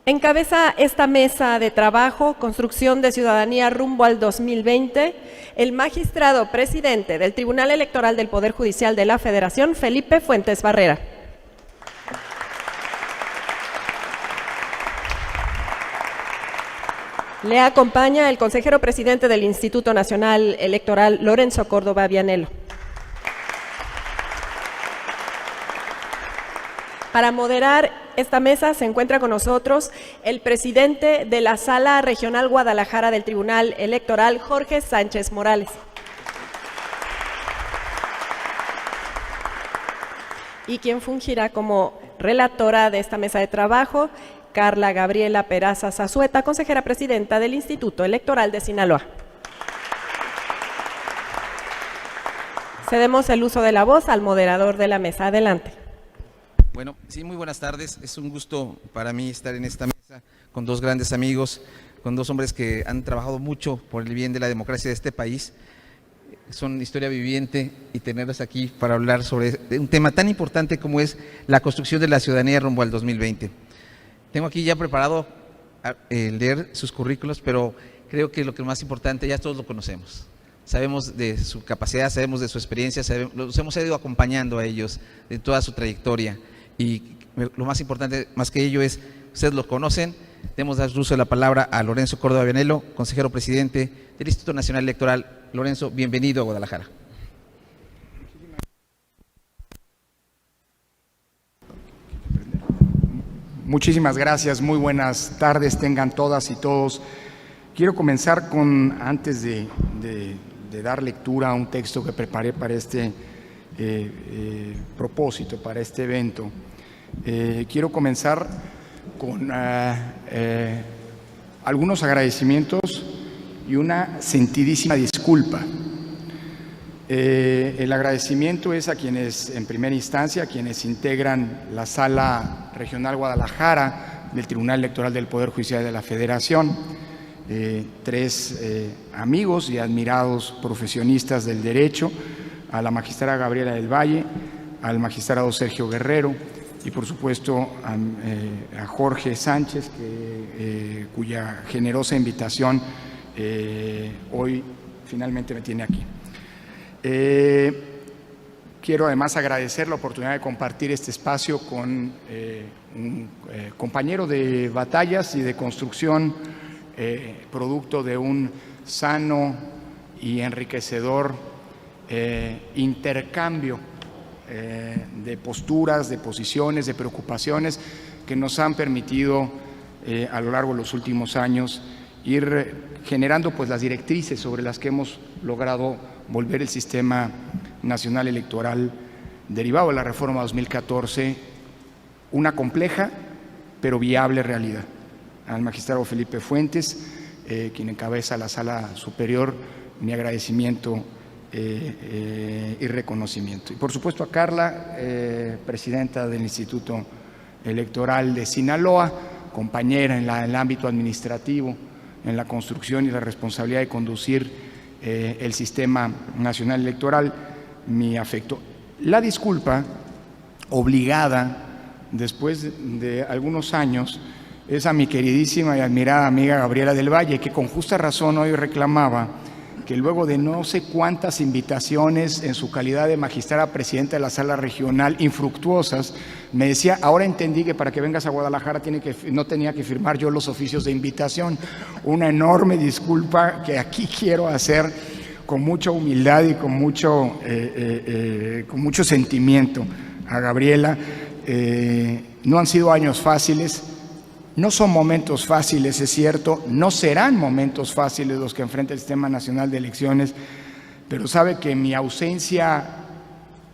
Encabeza esta mesa de trabajo, Construcción de Ciudadanía rumbo al 2020, el magistrado presidente del Tribunal Electoral del Poder Judicial de la Federación, Felipe Fuentes Barrera. Le acompaña el consejero presidente del Instituto Nacional Electoral, Lorenzo Córdoba Vianello. Para moderar esta mesa se encuentra con nosotros el presidente de la Sala Regional Guadalajara del Tribunal Electoral, Jorge Sánchez Morales. Y quien fungirá como relatora de esta mesa de trabajo, Carla Gabriela Peraza Zazueta, consejera presidenta del Instituto Electoral de Sinaloa. Cedemos el uso de la voz al moderador de la mesa. Adelante. Bueno, sí, muy buenas tardes. Es un gusto para mí estar en esta mesa con dos grandes amigos, con dos hombres que han trabajado mucho por el bien de la democracia de este país. Son historia viviente y tenerlos aquí para hablar sobre un tema tan importante como es la construcción de la ciudadanía rumbo al 2020. Tengo aquí ya preparado leer sus currículos, pero creo que lo que es más importante ya todos lo conocemos. Sabemos de su capacidad, sabemos de su experiencia, los hemos ido acompañando a ellos de toda su trayectoria. Y lo más importante, más que ello, es, ustedes lo conocen. Debemos dar uso de la palabra a Lorenzo Córdoba Vianello, consejero presidente del Instituto Nacional Electoral. Lorenzo, bienvenido a Guadalajara. Muchísimas gracias, muy buenas tardes tengan todas y todos. Quiero comenzar antes de dar lectura a un texto que preparé para este propósito, para este evento. Quiero comenzar con algunos agradecimientos y una sentidísima disculpa. El agradecimiento es a quienes, en primera instancia, a quienes integran la Sala Regional Guadalajara del Tribunal Electoral del Poder Judicial de la Federación, tres amigos y admirados profesionistas del derecho, a la magistrada Gabriela del Valle, al magistrado Sergio Guerrero y por supuesto a Jorge Sánchez, cuya generosa invitación hoy finalmente me tiene aquí. Quiero además agradecer la oportunidad de compartir este espacio con un compañero de batallas y de construcción, producto de un sano y enriquecedor intercambio de posturas, de posiciones, de preocupaciones que nos han permitido a lo largo de los últimos años ir generando pues las directrices sobre las que hemos logrado volver el sistema nacional electoral derivado de la reforma 2014 una compleja pero viable realidad. Al magistrado Felipe Fuentes, quien encabeza la Sala Superior, mi agradecimiento y reconocimiento. Y por supuesto a Carla, presidenta del Instituto Electoral de Sinaloa, compañera en el ámbito administrativo, en la construcción y la responsabilidad de conducir el sistema nacional electoral, mi afecto. La disculpa obligada después de algunos años es a mi queridísima y admirada amiga Gabriela del Valle, que con justa razón hoy reclamaba que luego de no sé cuántas invitaciones en su calidad de magistrada presidenta de la Sala Regional, infructuosas, me decía, ahora entendí que para que vengas a Guadalajara no tenía que firmar yo los oficios de invitación. Una enorme disculpa que aquí quiero hacer con mucha humildad y con mucho sentimiento a Gabriela. No han sido años fáciles. No son momentos fáciles, es cierto, no serán momentos fáciles los que enfrenta el Sistema Nacional de Elecciones, pero sabe que mi ausencia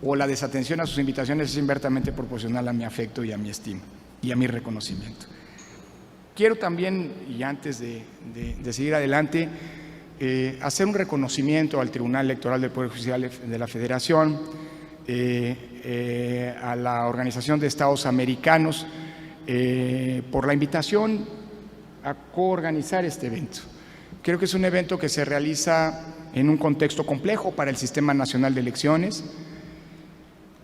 o la desatención a sus invitaciones es inversamente proporcional a mi afecto y a mi estima y a mi reconocimiento. Quiero también, y antes de seguir adelante, hacer un reconocimiento al Tribunal Electoral del Poder Judicial de la Federación, a la Organización de Estados Americanos, por la invitación a coorganizar este evento. Creo que es un evento que se realiza en un contexto complejo para el Sistema Nacional de Elecciones.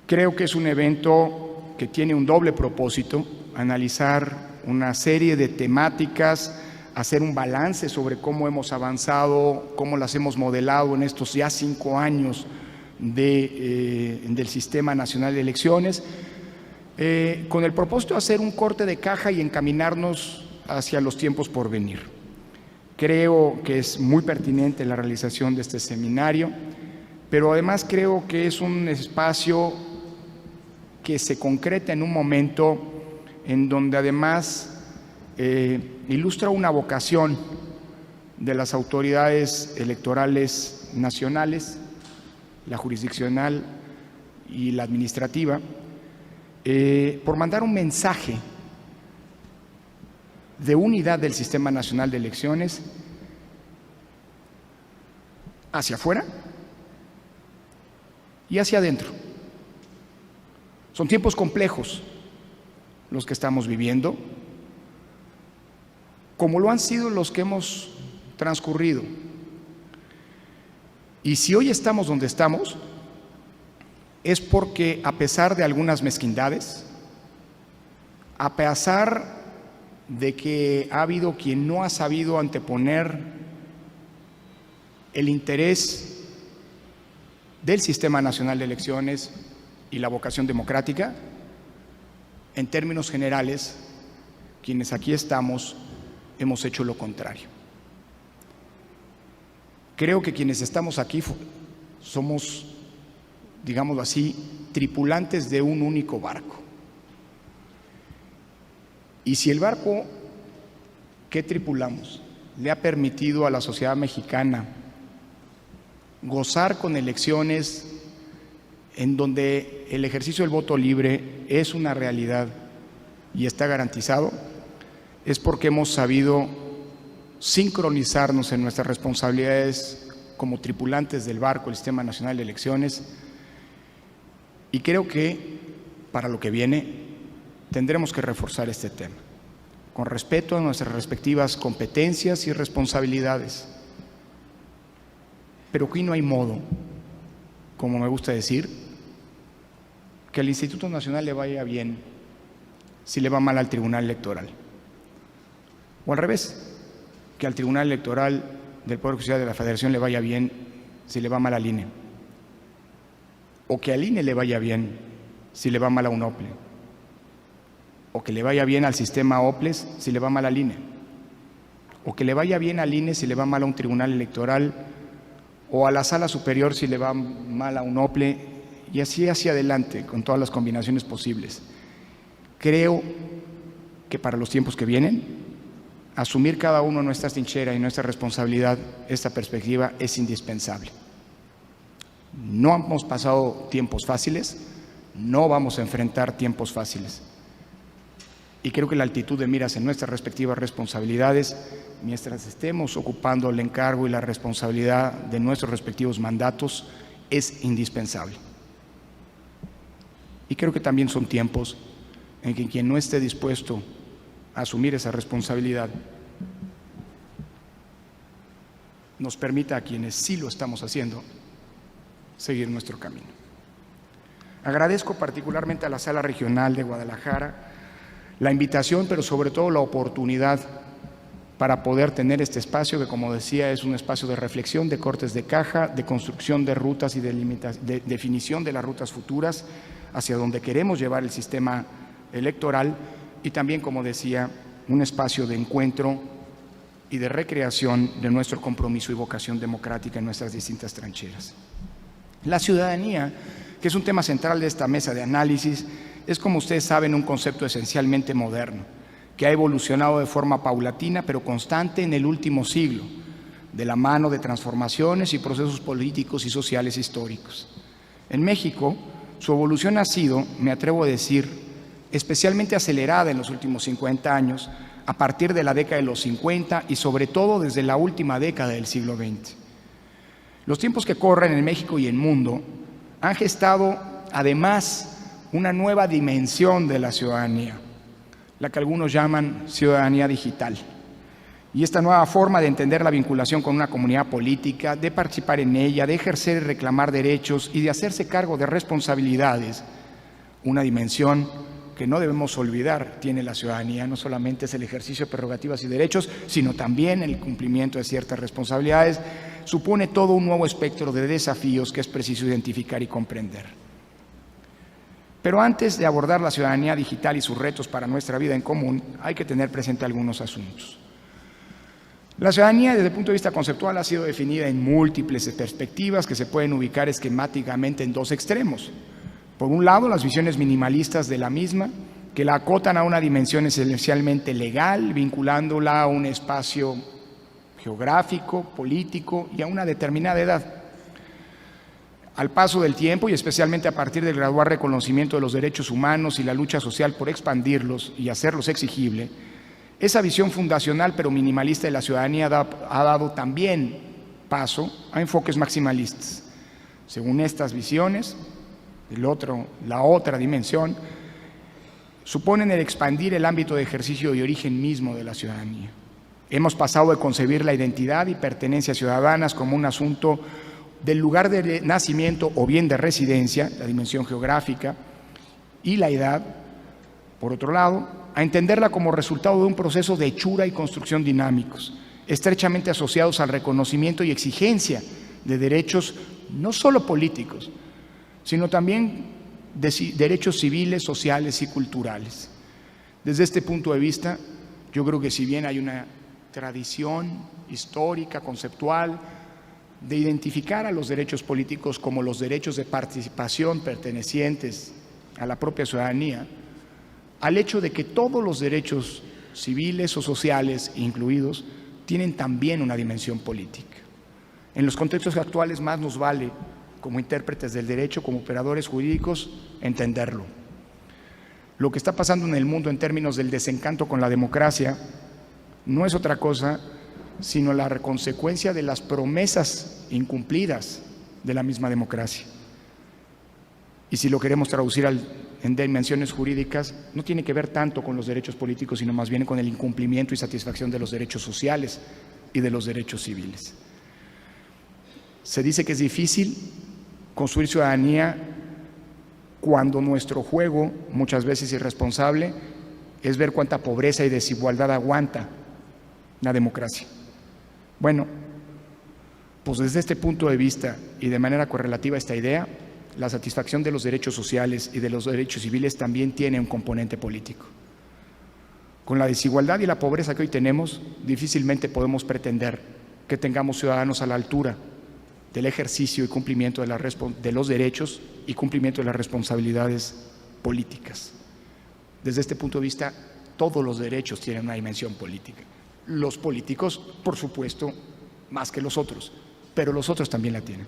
Creo que es un evento que tiene un doble propósito: analizar una serie de temáticas, hacer un balance sobre cómo hemos avanzado, cómo las hemos modelado en estos ya 5 años del Sistema Nacional de Elecciones, con el propósito de hacer un corte de caja y encaminarnos hacia los tiempos por venir. Creo que es muy pertinente la realización de este seminario, pero además creo que es un espacio que se concreta en un momento en donde además ilustra una vocación de las autoridades electorales nacionales, la jurisdiccional y la administrativa, por mandar un mensaje de unidad del Sistema Nacional de Elecciones hacia afuera y hacia adentro. Son tiempos complejos los que estamos viviendo, como lo han sido los que hemos transcurrido. Y si hoy estamos donde estamos, es porque a pesar de algunas mezquindades, a pesar de que ha habido quien no ha sabido anteponer el interés del Sistema Nacional de Elecciones y la vocación democrática, en términos generales, quienes aquí estamos hemos hecho lo contrario. Creo que quienes estamos aquí somos, digámoslo así, tripulantes de un único barco. Y si el barco que tripulamos le ha permitido a la sociedad mexicana gozar con elecciones en donde el ejercicio del voto libre es una realidad y está garantizado, es porque hemos sabido sincronizarnos en nuestras responsabilidades como tripulantes del barco, el Sistema Nacional de Elecciones, y creo que para lo que viene tendremos que reforzar este tema, con respeto a nuestras respectivas competencias y responsabilidades. Pero aquí no hay modo, como me gusta decir, que al Instituto Nacional le vaya bien si le va mal al Tribunal Electoral. O al revés, que al Tribunal Electoral del Poder Judicial de la Federación le vaya bien si le va mal al INE. O que al INE le vaya bien si le va mal a un OPLE. O que le vaya bien al sistema OPLES si le va mal al INE. O que le vaya bien al INE si le va mal a un tribunal electoral, o a la sala superior si le va mal a un OPLE, y así hacia adelante, con todas las combinaciones posibles. Creo que para los tiempos que vienen, asumir cada uno nuestra trinchera y nuestra responsabilidad, esta perspectiva es indispensable. No hemos pasado tiempos fáciles, no vamos a enfrentar tiempos fáciles. Y creo que la altitud de miras en nuestras respectivas responsabilidades, mientras estemos ocupando el encargo y la responsabilidad de nuestros respectivos mandatos, es indispensable. Y creo que también son tiempos en que quien no esté dispuesto a asumir esa responsabilidad nos permita a quienes sí lo estamos haciendo seguir nuestro camino. Agradezco particularmente a la Sala Regional de Guadalajara la invitación, pero sobre todo la oportunidad para poder tener este espacio que, como decía, es un espacio de reflexión, de cortes de caja, de construcción de rutas y de definición de las rutas futuras hacia donde queremos llevar el sistema electoral, y también, como decía, un espacio de encuentro y de recreación de nuestro compromiso y vocación democrática en nuestras distintas trincheras. La ciudadanía, que es un tema central de esta mesa de análisis, es, como ustedes saben, un concepto esencialmente moderno, que ha evolucionado de forma paulatina pero constante en el último siglo, de la mano de transformaciones y procesos políticos y sociales históricos. En México, su evolución ha sido, me atrevo a decir, especialmente acelerada en los últimos 50 años, a partir de la década de los 50 y sobre todo desde la última década del siglo XX. Los tiempos que corren en México y en el mundo han gestado, además, una nueva dimensión de la ciudadanía, la que algunos llaman ciudadanía digital. Y esta nueva forma de entender la vinculación con una comunidad política, de participar en ella, de ejercer y reclamar derechos y de hacerse cargo de responsabilidades, una dimensión que que no debemos olvidar tiene la ciudadanía no solamente es el ejercicio de prerrogativas y derechos, sino también el cumplimiento de ciertas responsabilidades, supone todo un nuevo espectro de desafíos que es preciso identificar y comprender. Pero antes de abordar la ciudadanía digital y sus retos para nuestra vida en común, hay que tener presente algunos asuntos. La ciudadanía, desde el punto de vista conceptual, ha sido definida en múltiples perspectivas que se pueden ubicar esquemáticamente en dos extremos. Por un lado, las visiones minimalistas de la misma, que la acotan a una dimensión esencialmente legal, vinculándola a un espacio geográfico, político y a una determinada edad. Al paso del tiempo, y especialmente a partir del gradual reconocimiento de los derechos humanos y la lucha social por expandirlos y hacerlos exigibles, esa visión fundacional pero minimalista de la ciudadanía ha dado también paso a enfoques maximalistas. Según estas visiones, la otra dimensión, suponen el expandir el ámbito de ejercicio y origen mismo de la ciudadanía. Hemos pasado de concebir la identidad y pertenencia ciudadanas como un asunto del lugar de nacimiento o bien de residencia, la dimensión geográfica, y la edad, por otro lado, a entenderla como resultado de un proceso de hechura y construcción dinámicos, estrechamente asociados al reconocimiento y exigencia de derechos no solo políticos, sino también de derechos civiles, sociales y culturales. Desde este punto de vista, yo creo que si bien hay una tradición histórica, conceptual, de identificar a los derechos políticos como los derechos de participación pertenecientes a la propia ciudadanía, al hecho de que todos los derechos civiles o sociales incluidos tienen también una dimensión política. En los contextos actuales más nos vale, como intérpretes del derecho, como operadores jurídicos, entenderlo. Lo que está pasando en el mundo en términos del desencanto con la democracia no es otra cosa sino la consecuencia de las promesas incumplidas de la misma democracia. Y si lo queremos traducir en dimensiones jurídicas, no tiene que ver tanto con los derechos políticos, sino más bien con el incumplimiento y satisfacción de los derechos sociales y de los derechos civiles. Se dice que es difícil construir ciudadanía cuando nuestro juego, muchas veces irresponsable, es ver cuánta pobreza y desigualdad aguanta la democracia. Bueno, pues desde este punto de vista y de manera correlativa a esta idea, la satisfacción de los derechos sociales y de los derechos civiles también tiene un componente político. Con la desigualdad y la pobreza que hoy tenemos, difícilmente podemos pretender que tengamos ciudadanos a la altura del ejercicio y cumplimiento de los derechos y cumplimiento de las responsabilidades políticas. Desde este punto de vista, todos los derechos tienen una dimensión política. Los políticos, por supuesto, más que los otros, pero los otros también la tienen.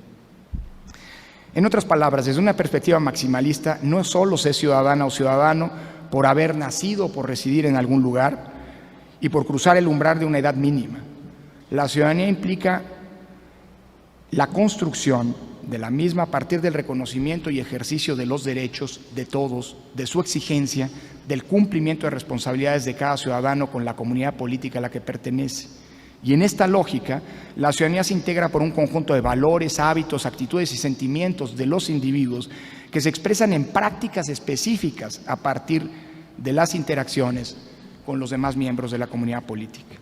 En otras palabras, desde una perspectiva maximalista, no es solo ser ciudadana o ciudadano por haber nacido o por residir en algún lugar y por cruzar el umbral de una edad mínima. La ciudadanía implica la construcción de la misma a partir del reconocimiento y ejercicio de los derechos de todos, de su exigencia, del cumplimiento de responsabilidades de cada ciudadano con la comunidad política a la que pertenece. Y en esta lógica, la ciudadanía se integra por un conjunto de valores, hábitos, actitudes y sentimientos de los individuos que se expresan en prácticas específicas a partir de las interacciones con los demás miembros de la comunidad política.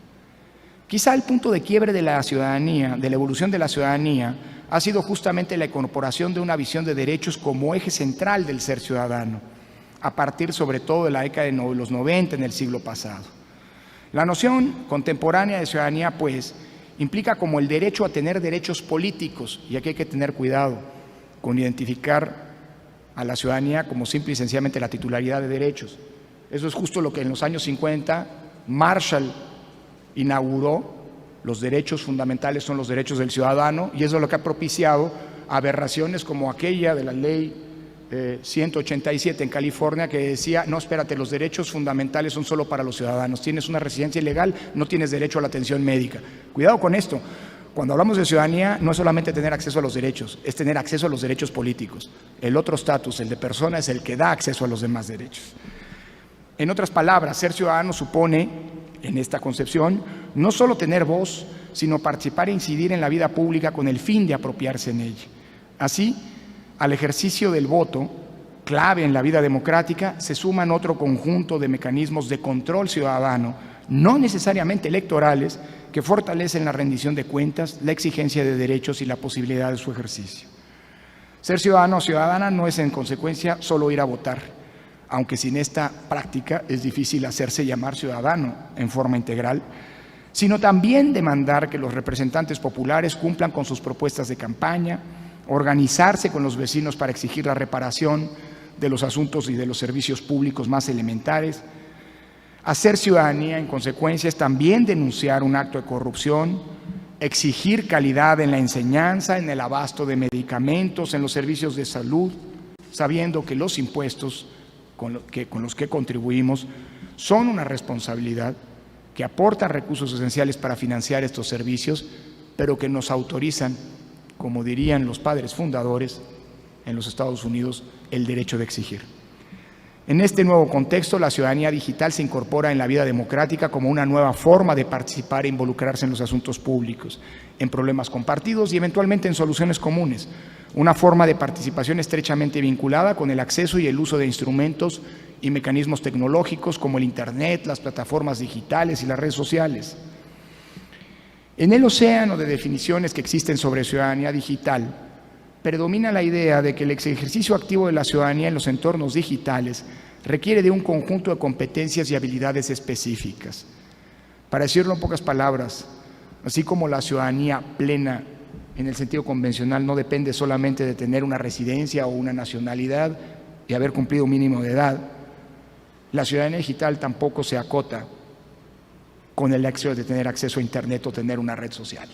Quizá el punto de quiebre de la ciudadanía, de la evolución de la ciudadanía, ha sido justamente la incorporación de una visión de derechos como eje central del ser ciudadano, a partir sobre todo de la década de los 90 en el siglo pasado. La noción contemporánea de ciudadanía, pues, implica como el derecho a tener derechos políticos, y aquí hay que tener cuidado con identificar a la ciudadanía como simple y sencillamente la titularidad de derechos. Eso es justo lo que en los años 50 Marshall inauguró. Los derechos fundamentales son los derechos del ciudadano, y eso es lo que ha propiciado aberraciones como aquella de la ley 187 en California, que decía, no, espérate, los derechos fundamentales son solo para los ciudadanos. Tienes una residencia ilegal, no tienes derecho a la atención médica. Cuidado con esto. Cuando hablamos de ciudadanía, no es solamente tener acceso a los derechos, es tener acceso a los derechos políticos. El otro estatus, el de persona, es el que da acceso a los demás derechos. En otras palabras, ser ciudadano supone, en esta concepción, no solo tener voz, sino participar e incidir en la vida pública con el fin de apropiarse en ella. Así, al ejercicio del voto, clave en la vida democrática, se suman otro conjunto de mecanismos de control ciudadano, no necesariamente electorales, que fortalecen la rendición de cuentas, la exigencia de derechos y la posibilidad de su ejercicio. Ser ciudadano o ciudadana no es, en consecuencia, solo ir a votar, aunque sin esta práctica es difícil hacerse llamar ciudadano en forma integral, sino también demandar que los representantes populares cumplan con sus propuestas de campaña, organizarse con los vecinos para exigir la reparación de los asuntos y de los servicios públicos más elementares. Hacer ciudadanía, en consecuencia, es también denunciar un acto de corrupción, exigir calidad en la enseñanza, en el abasto de medicamentos, en los servicios de salud, sabiendo que los impuestos con los que contribuimos son una responsabilidad, que aportan recursos esenciales para financiar estos servicios, pero que nos autorizan, como dirían los padres fundadores en los Estados Unidos, el derecho de exigir. En este nuevo contexto, la ciudadanía digital se incorpora en la vida democrática como una nueva forma de participar e involucrarse en los asuntos públicos, en problemas compartidos y eventualmente en soluciones comunes. Una forma de participación estrechamente vinculada con el acceso y el uso de instrumentos y mecanismos tecnológicos como el Internet, las plataformas digitales y las redes sociales. En el océano de definiciones que existen sobre ciudadanía digital, predomina la idea de que el ejercicio activo de la ciudadanía en los entornos digitales requiere de un conjunto de competencias y habilidades específicas. Para decirlo en pocas palabras, así como la ciudadanía plena en el sentido convencional no depende solamente de tener una residencia o una nacionalidad y haber cumplido un mínimo de edad, la ciudadanía digital tampoco se acota con el hecho de tener acceso a Internet o tener una red social.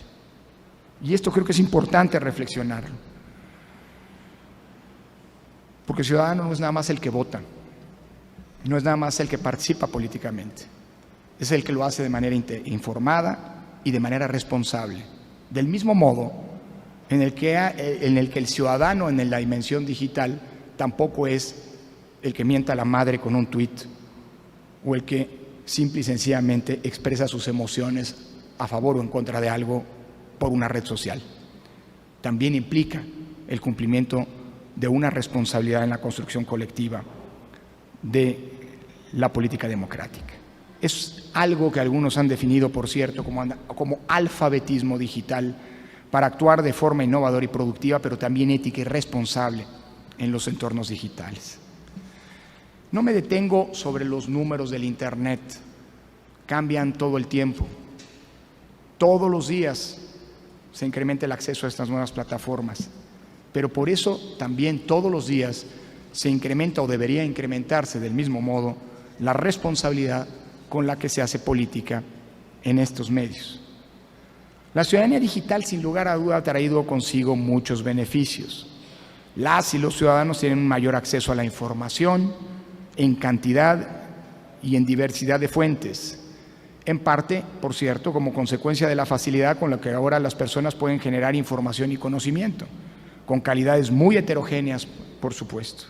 Y esto creo que es importante reflexionarlo. Porque ciudadano no es nada más el que vota, no es nada más el que participa políticamente, es el que lo hace de manera informada y de manera responsable. Del mismo modo en el que el ciudadano en la dimensión digital tampoco es el que mienta a la madre con un tuit o el que simple y sencillamente expresa sus emociones a favor o en contra de algo por una red social. También implica el cumplimiento de una responsabilidad en la construcción colectiva de la política democrática. Es algo que algunos han definido, por cierto, como alfabetismo digital, para actuar de forma innovadora y productiva, pero también ética y responsable en los entornos digitales. No me detengo sobre los números del Internet, cambian todo el tiempo. Todos los días se incrementa el acceso a estas nuevas plataformas. Pero por eso también todos los días se incrementa o debería incrementarse del mismo modo la responsabilidad con la que se hace política en estos medios. La ciudadanía digital, sin lugar a duda, ha traído consigo muchos beneficios. Las y los ciudadanos tienen un mayor acceso a la información en cantidad y en diversidad de fuentes. En parte, por cierto, como consecuencia de la facilidad con la que ahora las personas pueden generar información y conocimiento, con calidades muy heterogéneas, por supuesto.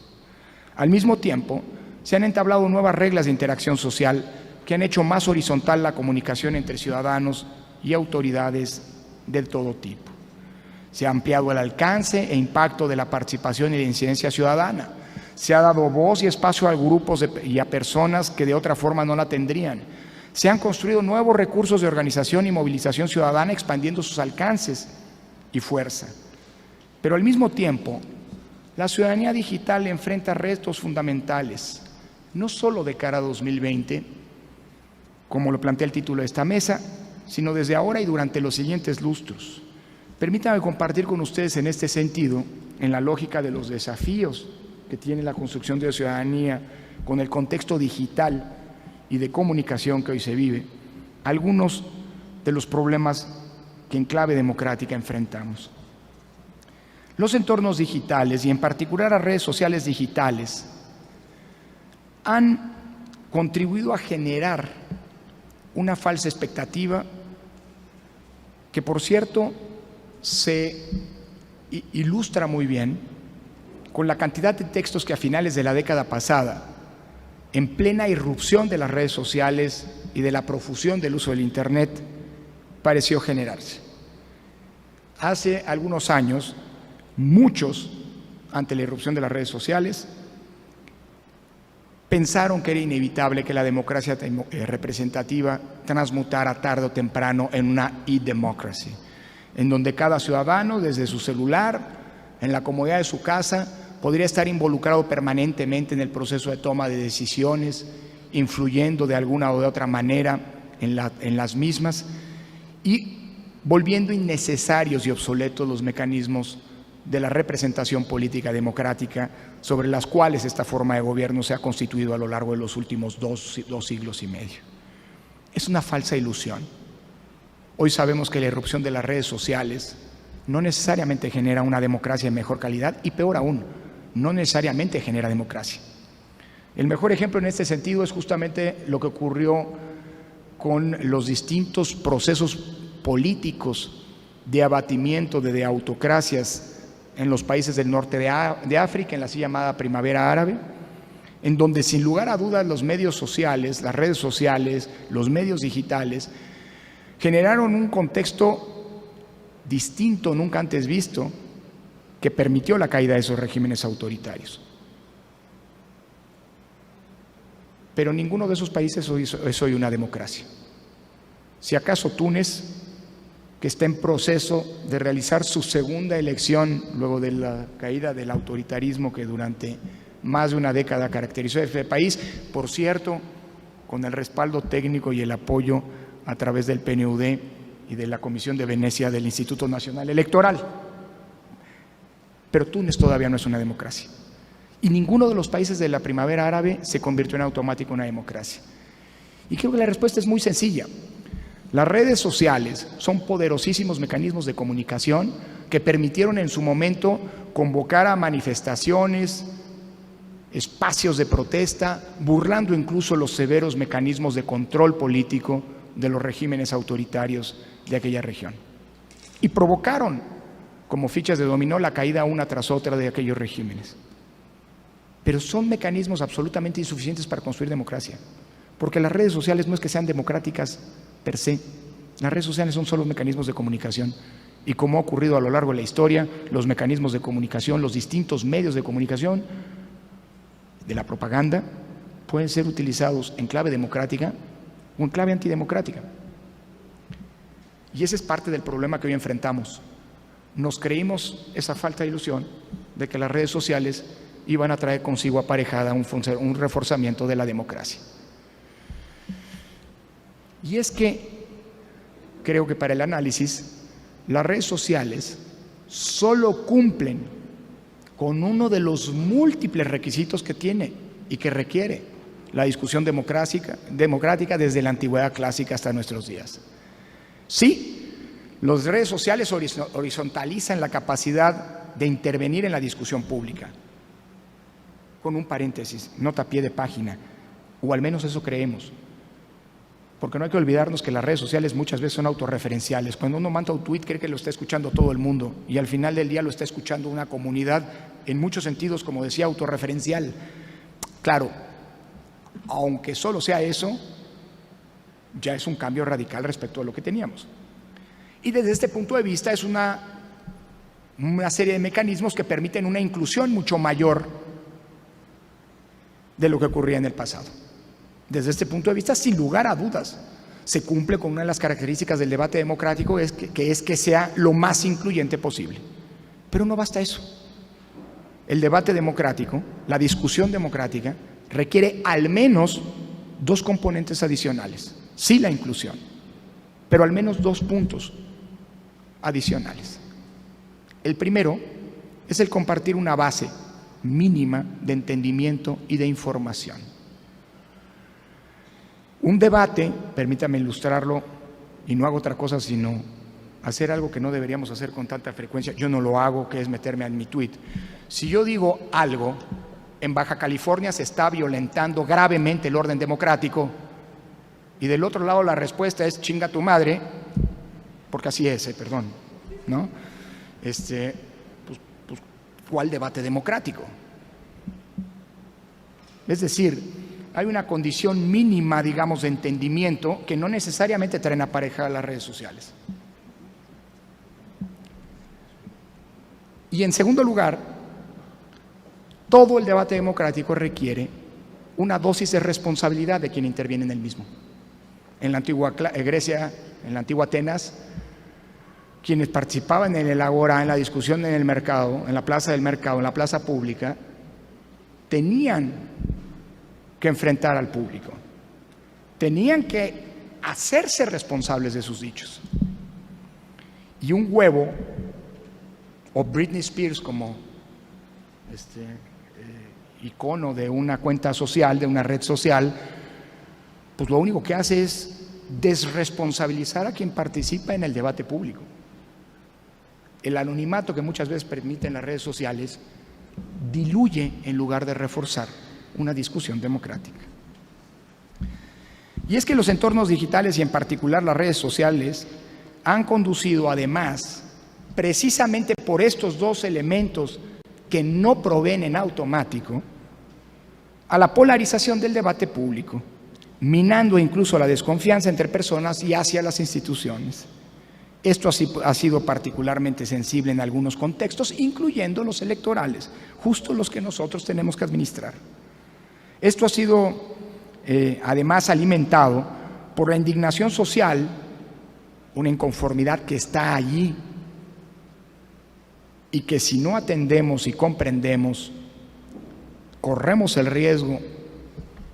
Al mismo tiempo, se han entablado nuevas reglas de interacción social que han hecho más horizontal la comunicación entre ciudadanos y autoridades de todo tipo. Se ha ampliado el alcance e impacto de la participación y la incidencia ciudadana. Se ha dado voz y espacio a grupos y a personas que de otra forma no la tendrían. Se han construido nuevos recursos de organización y movilización ciudadana, expandiendo sus alcances y fuerza. Pero al mismo tiempo, la ciudadanía digital enfrenta retos fundamentales, no solo de cara a 2020, como lo plantea el título de esta mesa, sino desde ahora y durante los siguientes lustros. Permítanme compartir con ustedes en este sentido, en la lógica de los desafíos que tiene la construcción de la ciudadanía con el contexto digital y de comunicación que hoy se vive, algunos de los problemas que en clave democrática enfrentamos. Los entornos digitales, y en particular las redes sociales digitales, han contribuido a generar una falsa expectativa que, por cierto, se ilustra muy bien con la cantidad de textos que a finales de la década pasada, en plena irrupción de las redes sociales y de la profusión del uso del Internet, pareció generarse. Hace algunos años, muchos, ante la irrupción de las redes sociales, pensaron que era inevitable que la democracia representativa transmutara tarde o temprano en una e-democracy, en donde cada ciudadano, desde su celular, en la comodidad de su casa, podría estar involucrado permanentemente en el proceso de toma de decisiones, influyendo de alguna o de otra manera en las mismas y volviendo innecesarios y obsoletos los mecanismos de la representación política democrática sobre las cuales esta forma de gobierno se ha constituido a lo largo de los últimos dos siglos y medio. Es una falsa ilusión. Hoy sabemos que la irrupción de las redes sociales no necesariamente genera una democracia de mejor calidad y, peor aún, no necesariamente genera democracia. El mejor ejemplo en este sentido es justamente lo que ocurrió con los distintos procesos políticos de abatimiento de autocracias en los países del norte de África, en la así llamada Primavera Árabe, en donde sin lugar a dudas los medios sociales, las redes sociales, los medios digitales, generaron un contexto distinto, nunca antes visto, que permitió la caída de esos regímenes autoritarios. Pero ninguno de esos países es hoy una democracia. Si acaso Túnez, que está en proceso de realizar su segunda elección luego de la caída del autoritarismo que durante más de una década caracterizó a este país, por cierto, con el respaldo técnico y el apoyo a través del PNUD y de la Comisión de Venecia del Instituto Nacional Electoral. Pero Túnez todavía no es una democracia. Y ninguno de los países de la Primavera Árabe se convirtió en automático en una democracia. Y creo que la respuesta es muy sencilla. Las redes sociales son poderosísimos mecanismos de comunicación que permitieron en su momento convocar a manifestaciones, espacios de protesta, burlando incluso los severos mecanismos de control político de los regímenes autoritarios de aquella región. Y provocaron, como fichas de dominó, la caída una tras otra de aquellos regímenes. Pero son mecanismos absolutamente insuficientes para construir democracia, porque las redes sociales no es que sean democráticas per se. Las redes sociales son solo mecanismos de comunicación y, como ha ocurrido a lo largo de la historia, los mecanismos de comunicación, los distintos medios de comunicación de la propaganda pueden ser utilizados en clave democrática o en clave antidemocrática. Y ese es parte del problema que hoy enfrentamos. Nos creímos esa falta de ilusión de que las redes sociales iban a traer consigo aparejada un reforzamiento de la democracia. Y es que creo que para el análisis, las redes sociales solo cumplen con uno de los múltiples requisitos que tiene y que requiere la discusión democrática desde la antigüedad clásica hasta nuestros días. Sí, las redes sociales horizontalizan la capacidad de intervenir en la discusión pública. Con un paréntesis, nota a pie de página, o al menos eso creemos. Porque no hay que olvidarnos que las redes sociales muchas veces son autorreferenciales. Cuando uno manda un tuit cree que lo está escuchando todo el mundo y al final del día lo está escuchando una comunidad, en muchos sentidos, como decía, autorreferencial. Claro, aunque solo sea eso, ya es un cambio radical respecto a lo que teníamos. Y desde este punto de vista es una serie de mecanismos que permiten una inclusión mucho mayor de lo que ocurría en el pasado. Desde este punto de vista, sin lugar a dudas, se cumple con una de las características del debate democrático, que es que sea lo más incluyente posible. Pero no basta eso. El debate democrático, la discusión democrática, requiere al menos dos componentes adicionales. Sí, la inclusión, pero al menos dos puntos adicionales. El primero es el compartir una base mínima de entendimiento y de información. Un debate, permítame ilustrarlo, y no hago otra cosa sino hacer algo que no deberíamos hacer con tanta frecuencia. Yo no lo hago, que es meterme en mi tweet. Si yo digo algo, en Baja California se está violentando gravemente el orden democrático, y del otro lado la respuesta es chinga tu madre, porque así es, perdón, ¿no? Pues, ¿cuál debate democrático? Es decir, hay una condición mínima, digamos, de entendimiento que no necesariamente traen aparejadas las redes sociales. Y en segundo lugar, todo el debate democrático requiere una dosis de responsabilidad de quien interviene en el mismo. En la antigua Grecia, en la antigua Atenas, quienes participaban en el agora, en la discusión en el mercado, en la plaza del mercado, en la plaza pública, tenían que enfrentar al público, tenían que hacerse responsables de sus dichos. Y un huevo, o Britney Spears como icono de una cuenta social, de una red social, pues lo único que hace es desresponsabilizar a quien participa en el debate público. El anonimato que muchas veces permiten las redes sociales diluye en lugar de reforzar una discusión democrática. Y es que los entornos digitales y en particular las redes sociales han conducido además, precisamente por estos dos elementos que no proveen en automático, a la polarización del debate público, minando incluso la desconfianza entre personas y hacia las instituciones. Esto ha sido particularmente sensible en algunos contextos, incluyendo los electorales, justo los que nosotros tenemos que administrar. Esto ha sido además alimentado por la indignación social, una inconformidad que está allí y que si no atendemos y comprendemos, corremos el riesgo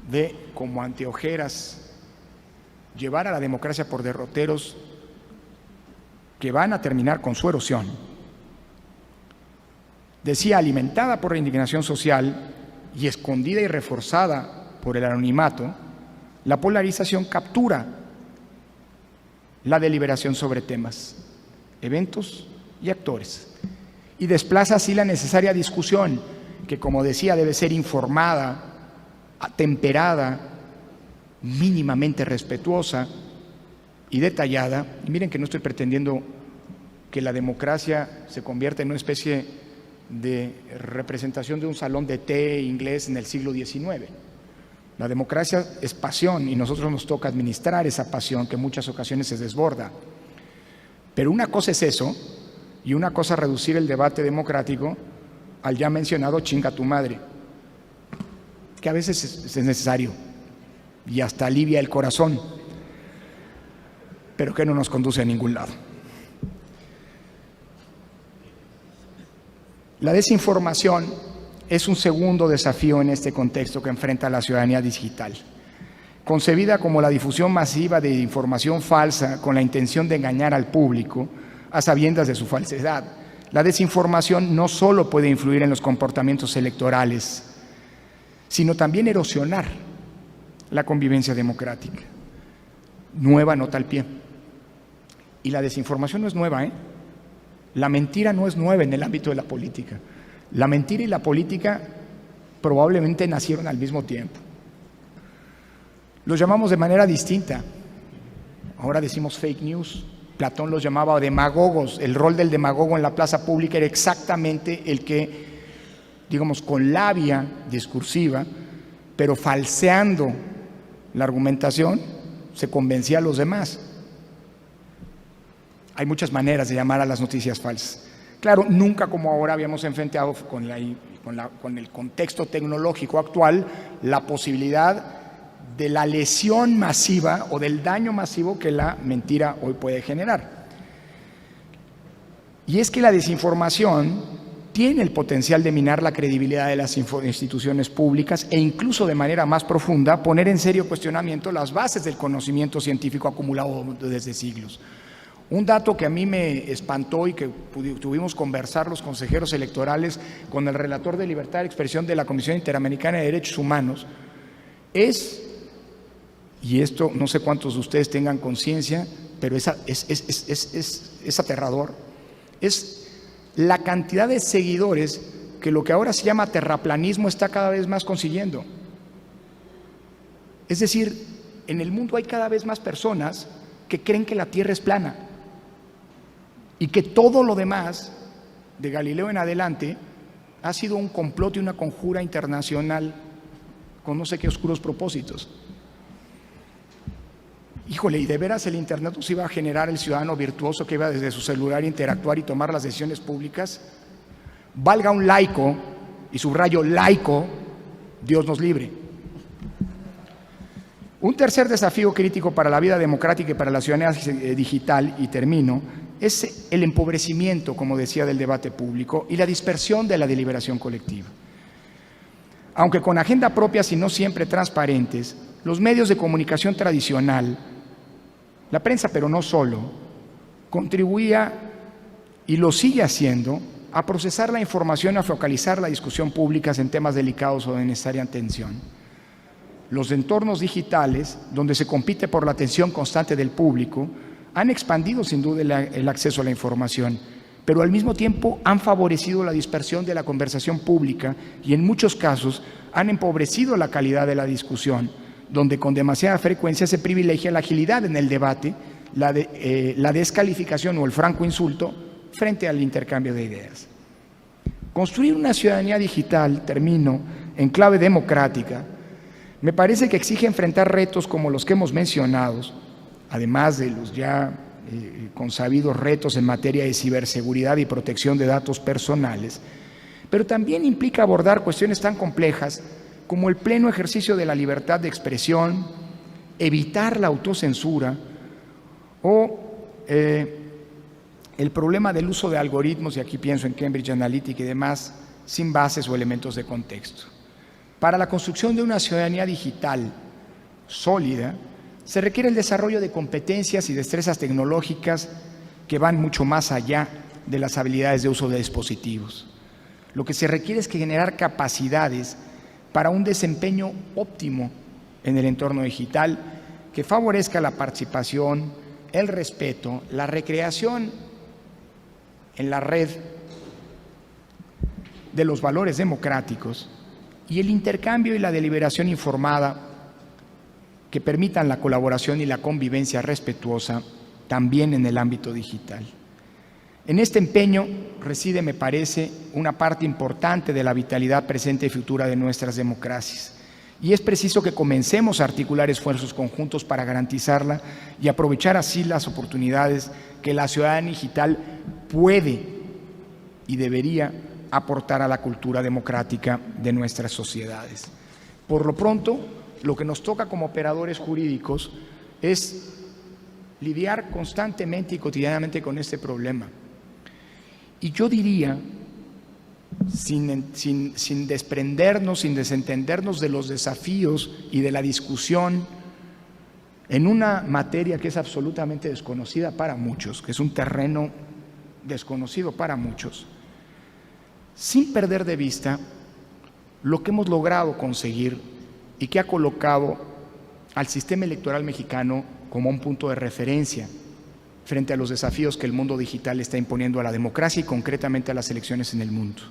de, como anteojeras, llevar a la democracia por derroteros que van a terminar con su erosión. Decía, alimentada por la indignación social y escondida y reforzada por el anonimato, la polarización captura la deliberación sobre temas, eventos y actores, y desplaza así la necesaria discusión, que como decía debe ser informada, atemperada, mínimamente respetuosa y detallada. Y miren que no estoy pretendiendo que la democracia se convierta en una especie de representación de un salón de té inglés en el siglo XIX. La democracia es pasión y nosotros nos toca administrar esa pasión que en muchas ocasiones se desborda. Pero una cosa es eso y una cosa reducir el debate democrático al ya mencionado chinga tu madre, que a veces es necesario y hasta alivia el corazón, pero que no nos conduce a ningún lado. La desinformación es un segundo desafío en este contexto que enfrenta la ciudadanía digital. Concebida como la difusión masiva de información falsa con la intención de engañar al público a sabiendas de su falsedad, la desinformación no solo puede influir en los comportamientos electorales, sino también erosionar la convivencia democrática. Nueva nota al pie. Y la desinformación no es nueva, ¿eh? La mentira no es nueva en el ámbito de la política. La mentira y la política probablemente nacieron al mismo tiempo. Los llamamos de manera distinta. Ahora decimos fake news. Platón los llamaba demagogos. El rol del demagogo en la plaza pública era exactamente el que, digamos, con labia discursiva, pero falseando la argumentación, se convencía a los demás. Hay muchas maneras de llamar a las noticias falsas. Claro, nunca como ahora habíamos enfrentado con el contexto tecnológico actual la posibilidad de la lesión masiva o del daño masivo que la mentira hoy puede generar. Y es que la desinformación tiene el potencial de minar la credibilidad de las instituciones públicas e incluso de manera más profunda poner en serio cuestionamiento las bases del conocimiento científico acumulado desde siglos. Un dato que a mí me espantó y que tuvimos que conversar los consejeros electorales con el relator de libertad de expresión de la Comisión Interamericana de Derechos Humanos es, y esto no sé cuántos de ustedes tengan conciencia, pero es aterrador, es la cantidad de seguidores que lo que ahora se llama terraplanismo está cada vez más consiguiendo. Es decir, en el mundo hay cada vez más personas que creen que la Tierra es plana y que todo lo demás, de Galileo en adelante, ha sido un complot y una conjura internacional con no sé qué oscuros propósitos. Híjole, ¿y de veras el Internet nos iba a generar el ciudadano virtuoso que iba desde su celular a interactuar y tomar las decisiones públicas? Valga un laico, y subrayo laico, Dios nos libre. Un tercer desafío crítico para la vida democrática y para la ciudadanía digital, y termino, es el empobrecimiento, como decía, del debate público y la dispersión de la deliberación colectiva. Aunque con agenda propias y no siempre transparentes, los medios de comunicación tradicional, la prensa, pero no solo, contribuía, y lo sigue haciendo, a procesar la información y a focalizar la discusión pública en temas delicados o de necesaria atención. Los entornos digitales, donde se compite por la atención constante del público, han expandido sin duda el acceso a la información, pero al mismo tiempo han favorecido la dispersión de la conversación pública y en muchos casos han empobrecido la calidad de la discusión, donde con demasiada frecuencia se privilegia la agilidad en el debate, la descalificación o el franco insulto frente al intercambio de ideas. Construir una ciudadanía digital, termino, en clave democrática, me parece que exige enfrentar retos como los que hemos mencionado, además de los ya consabidos retos en materia de ciberseguridad y protección de datos personales, pero también implica abordar cuestiones tan complejas como el pleno ejercicio de la libertad de expresión, evitar la autocensura o el problema del uso de algoritmos, y aquí pienso en Cambridge Analytica y demás, sin bases o elementos de contexto. Para la construcción de una ciudadanía digital sólida, se requiere el desarrollo de competencias y destrezas tecnológicas que van mucho más allá de las habilidades de uso de dispositivos. Lo que se requiere es generar capacidades para un desempeño óptimo en el entorno digital que favorezca la participación, el respeto, la recreación en la red de los valores democráticos y el intercambio y la deliberación informada que permitan la colaboración y la convivencia respetuosa también en el ámbito digital. En este empeño reside, me parece, una parte importante de la vitalidad presente y futura de nuestras democracias. Y es preciso que comencemos a articular esfuerzos conjuntos para garantizarla y aprovechar así las oportunidades que la ciudadanía digital puede y debería aportar a la cultura democrática de nuestras sociedades. Por lo pronto, lo que nos toca como operadores jurídicos es lidiar constantemente y cotidianamente con este problema. Y yo diría, sin desprendernos, sin desentendernos de los desafíos y de la discusión en una materia que es absolutamente desconocida para muchos, que es un terreno desconocido para muchos, sin perder de vista lo que hemos logrado conseguir y que ha colocado al sistema electoral mexicano como un punto de referencia frente a los desafíos que el mundo digital está imponiendo a la democracia y concretamente a las elecciones en el mundo.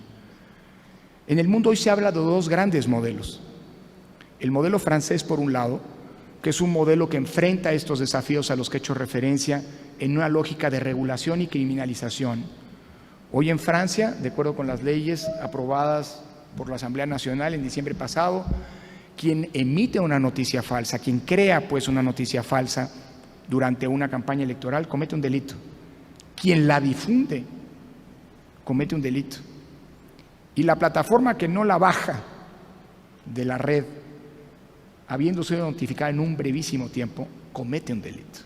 En el mundo hoy se habla de dos grandes modelos. El modelo francés, por un lado, que es un modelo que enfrenta estos desafíos a los que he hecho referencia en una lógica de regulación y criminalización. Hoy en Francia, de acuerdo con las leyes aprobadas por la Asamblea Nacional en diciembre pasado, quien emite una noticia falsa, quien crea pues una noticia falsa durante una campaña electoral, comete un delito. Quien la difunde, comete un delito. Y la plataforma que no la baja de la red, habiendo sido notificada en un brevísimo tiempo, comete un delito.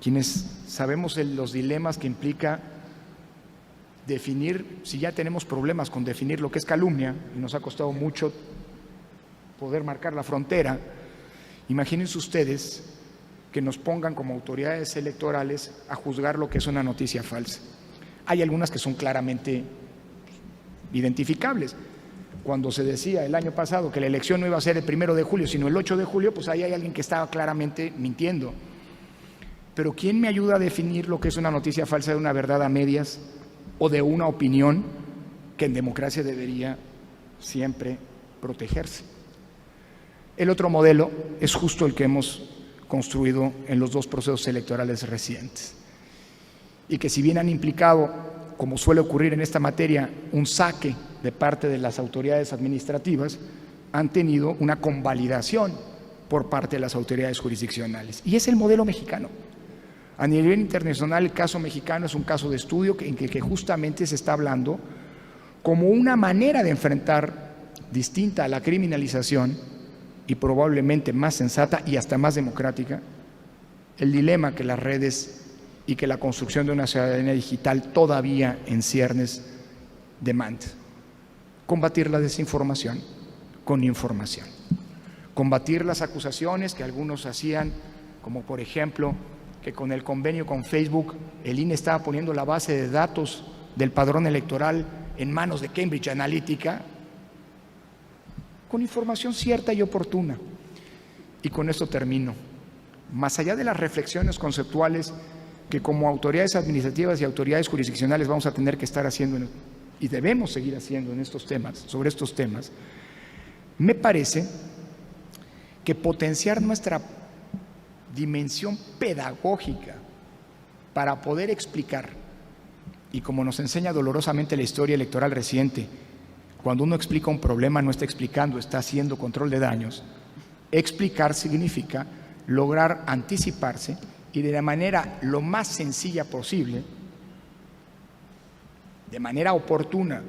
Quienes sabemos los dilemas que implica definir, si ya tenemos problemas con definir lo que es calumnia, y nos ha costado mucho poder marcar la frontera, imagínense ustedes que nos pongan como autoridades electorales a juzgar lo que es una noticia falsa. Hay algunas que son claramente identificables. Cuando se decía el año pasado que la elección no iba a ser el 1 de julio, sino el 8 de julio, pues ahí hay alguien que estaba claramente mintiendo. Pero ¿quién me ayuda a definir lo que es una noticia falsa de una verdad a medias o de una opinión que en democracia debería siempre protegerse? El otro modelo es justo el que hemos construido en los dos procesos electorales recientes y que, si bien han implicado, como suele ocurrir en esta materia, un saque de parte de las autoridades administrativas, han tenido una convalidación por parte de las autoridades jurisdiccionales. Y es el modelo mexicano. A nivel internacional, el caso mexicano es un caso de estudio en que justamente se está hablando como una manera de enfrentar distinta a la criminalización y probablemente más sensata y hasta más democrática el dilema que las redes y que la construcción de una ciudadanía digital todavía en ciernes demanda. Combatir la desinformación con información. Combatir las acusaciones que algunos hacían, como por ejemplo que con el convenio con Facebook el INE estaba poniendo la base de datos del padrón electoral en manos de Cambridge Analytica, con información cierta y oportuna. Y con esto termino. Más allá de las reflexiones conceptuales que como autoridades administrativas y autoridades jurisdiccionales vamos a tener que estar haciendo y debemos seguir haciendo en estos temas, sobre estos temas, me parece que potenciar nuestra dimensión pedagógica para poder explicar, y como nos enseña dolorosamente la historia electoral reciente, cuando uno explica un problema no está explicando, está haciendo control de daños. Explicar significa lograr anticiparse y de la manera lo más sencilla posible, de manera oportuna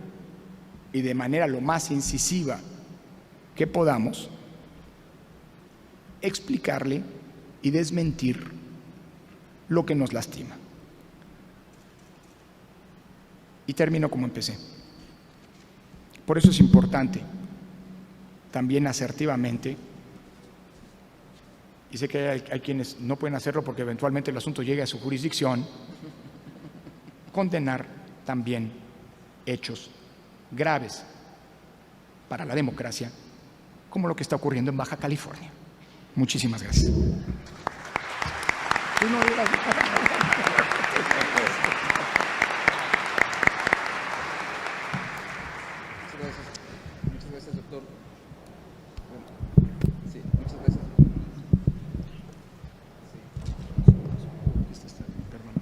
y de manera lo más incisiva que podamos, explicarle y desmentir lo que nos lastima. Y termino como empecé. Por eso es importante también asertivamente, y sé que hay quienes no pueden hacerlo porque eventualmente el asunto llegue a su jurisdicción, condenar también hechos graves para la democracia, como lo que está ocurriendo en Baja California. Muchísimas gracias. Muchas gracias, doctor. Sí, muchas gracias.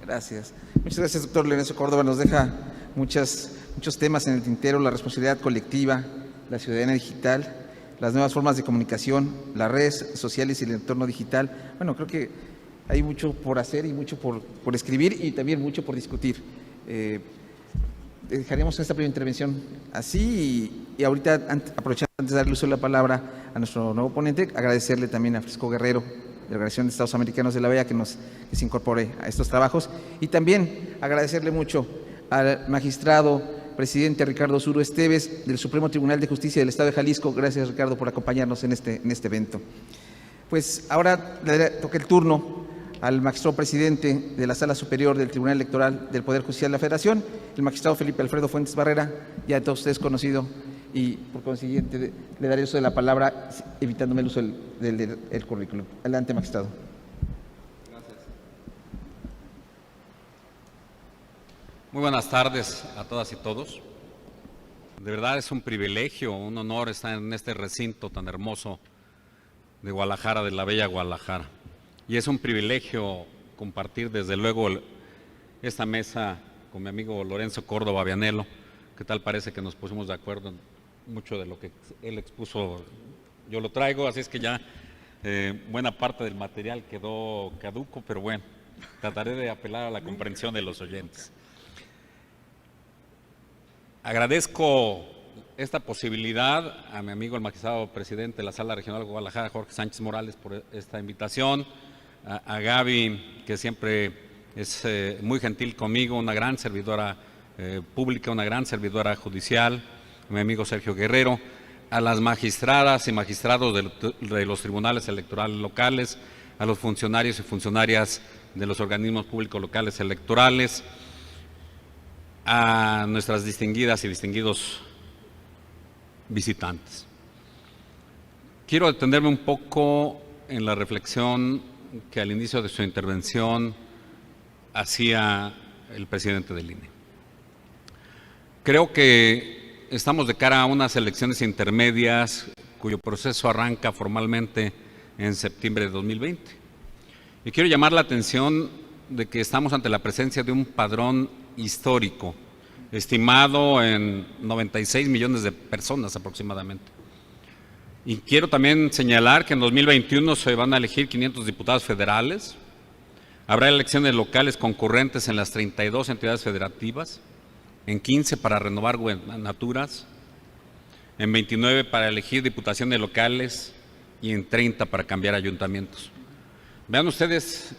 Gracias. Muchas gracias, doctor Lorenzo Córdoba. Nos deja muchos temas en el tintero: la responsabilidad colectiva, la ciudadanía digital, las nuevas formas de comunicación, las redes sociales y el entorno digital. Bueno, creo que hay mucho por hacer y mucho por escribir y también mucho por discutir. Dejaremos esta primera intervención así y ahorita, aprovechando antes de darle uso de la palabra a nuestro nuevo ponente, agradecerle también a Francisco Guerrero, de la Organización de Estados Americanos de la Bahía, que se incorpore a estos trabajos, y también agradecerle mucho al magistrado presidente Ricardo Zuro Esteves del Supremo Tribunal de Justicia del Estado de Jalisco. Gracias, Ricardo, por acompañarnos en este evento. Pues ahora le toca el turno al magistrado presidente de la Sala Superior del Tribunal Electoral del Poder Judicial de la Federación, el magistrado Felipe Alfredo Fuentes Barrera, ya de todos ustedes conocido, y por consiguiente le daré uso de la palabra, evitándome el uso del currículum. Adelante, magistrado. Gracias. Muy buenas tardes a todas y todos. De verdad es un privilegio, un honor estar en este recinto tan hermoso de Guadalajara, de la bella Guadalajara. Y es un privilegio compartir desde luego esta mesa con mi amigo Lorenzo Córdoba Vianello. ¿Qué tal? Parece que nos pusimos de acuerdo en mucho de lo que él expuso. Yo lo traigo, así es que ya buena parte del material quedó caduco, pero bueno, trataré de apelar a la comprensión de los oyentes. Agradezco esta posibilidad a mi amigo el magistrado presidente de la Sala Regional de Guadalajara, Jorge Sánchez Morales, por esta invitación, a Gaby, que siempre es muy gentil conmigo, una gran servidora pública, una gran servidora judicial, a mi amigo Sergio Guerrero, a las magistradas y magistrados de los tribunales electorales locales, a los funcionarios y funcionarias de los organismos públicos locales electorales, a nuestras distinguidas y distinguidos visitantes. Quiero detenerme un poco en la reflexión que al inicio de su intervención hacía el presidente del INE. Creo que estamos de cara a unas elecciones intermedias cuyo proceso arranca formalmente en septiembre de 2020. Y quiero llamar la atención de que estamos ante la presencia de un padrón histórico, estimado en 96 millones de personas aproximadamente. Y quiero también señalar que en 2021 se van a elegir 500 diputados federales, habrá elecciones locales concurrentes en las 32 entidades federativas, en 15 para renovar gubernaturas, en 29 para elegir diputaciones locales y en 30 para cambiar ayuntamientos. Vean ustedes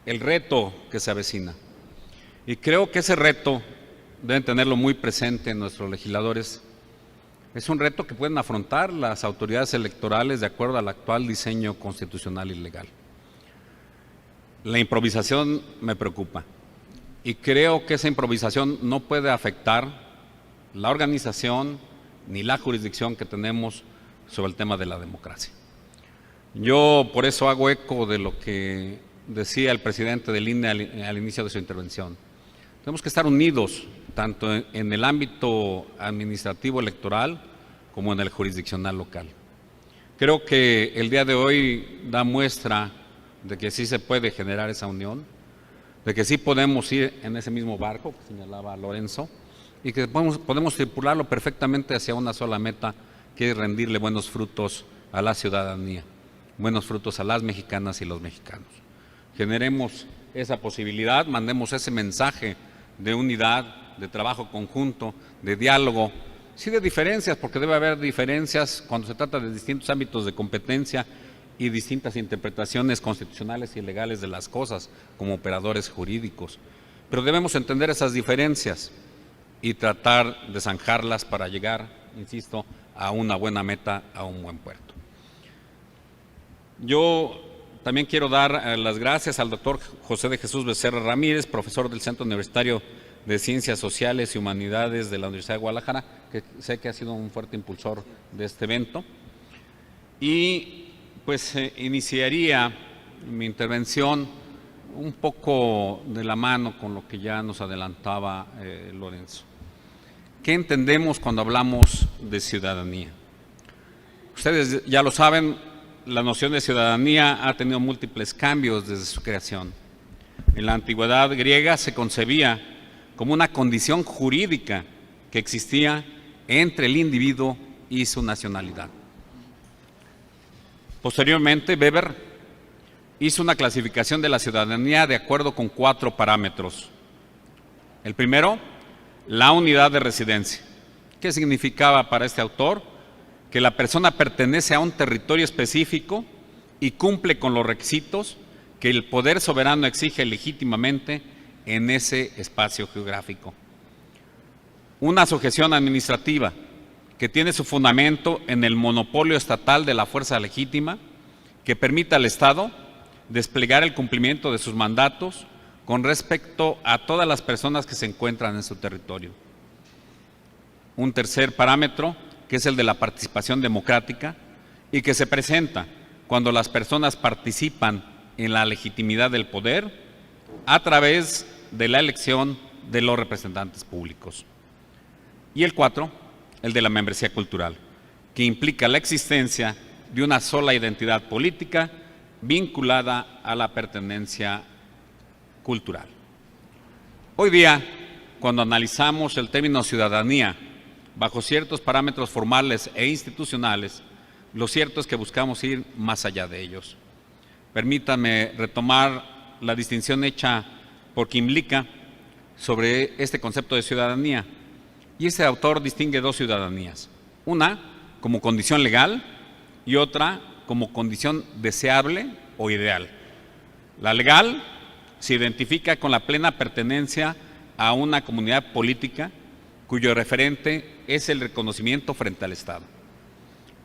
el reto que se avecina. Y creo que ese reto deben tenerlo muy presente nuestros legisladores. Es un reto que pueden afrontar las autoridades electorales de acuerdo al actual diseño constitucional y legal. La improvisación me preocupa y creo que esa improvisación no puede afectar la organización ni la jurisdicción que tenemos sobre el tema de la democracia. Yo por eso hago eco de lo que decía el presidente del INE al inicio de su intervención. Tenemos que estar unidos tanto en el ámbito administrativo electoral como en el jurisdiccional local. Creo que el día de hoy da muestra de que sí se puede generar esa unión, de que sí podemos ir en ese mismo barco que señalaba Lorenzo y que podemos tripularlo perfectamente hacia una sola meta, que es rendirle buenos frutos a la ciudadanía, buenos frutos a las mexicanas y los mexicanos. Generemos esa posibilidad, mandemos ese mensaje de unidad, de trabajo conjunto, de diálogo, sí de diferencias, porque debe haber diferencias cuando se trata de distintos ámbitos de competencia y distintas interpretaciones constitucionales y legales de las cosas como operadores jurídicos. Pero debemos entender esas diferencias y tratar de zanjarlas para llegar, insisto, a una buena meta, a un buen puerto. Yo también quiero dar las gracias al doctor José de Jesús Becerra Ramírez, profesor del Centro Universitario de Ciencias Sociales y Humanidades de la Universidad de Guadalajara, que sé que ha sido un fuerte impulsor de este evento. Y pues iniciaría mi intervención un poco de la mano con lo que ya nos adelantaba Lorenzo. ¿Qué entendemos cuando hablamos de ciudadanía? Ustedes ya lo saben, la noción de ciudadanía ha tenido múltiples cambios desde su creación. En la antigüedad griega se concebía como una condición jurídica que existía entre el individuo y su nacionalidad. Posteriormente, Weber hizo una clasificación de la ciudadanía de acuerdo con 4 parámetros. El primero, la unidad de residencia. ¿Qué significaba para este autor? Que la persona pertenece a un territorio específico y cumple con los requisitos que el poder soberano exige legítimamente en ese espacio geográfico. Una sujeción administrativa que tiene su fundamento en el monopolio estatal de la fuerza legítima que permita al Estado desplegar el cumplimiento de sus mandatos con respecto a todas las personas que se encuentran en su territorio. Un tercer parámetro, que es el de la participación democrática y que se presenta cuando las personas participan en la legitimidad del poder a través de la elección de los representantes públicos. Y el 4, el de la membresía cultural, que implica la existencia de una sola identidad política vinculada a la pertenencia cultural. Hoy día, cuando analizamos el término ciudadanía bajo ciertos parámetros formales e institucionales, lo cierto es que buscamos ir más allá de ellos. Permítanme retomar la distinción hecha por Quimlica sobre este concepto de ciudadanía. Y este autor distingue 2 ciudadanías, una como condición legal y otra como condición deseable o ideal. La legal se identifica con la plena pertenencia a una comunidad política cuyo referente es el reconocimiento frente al Estado.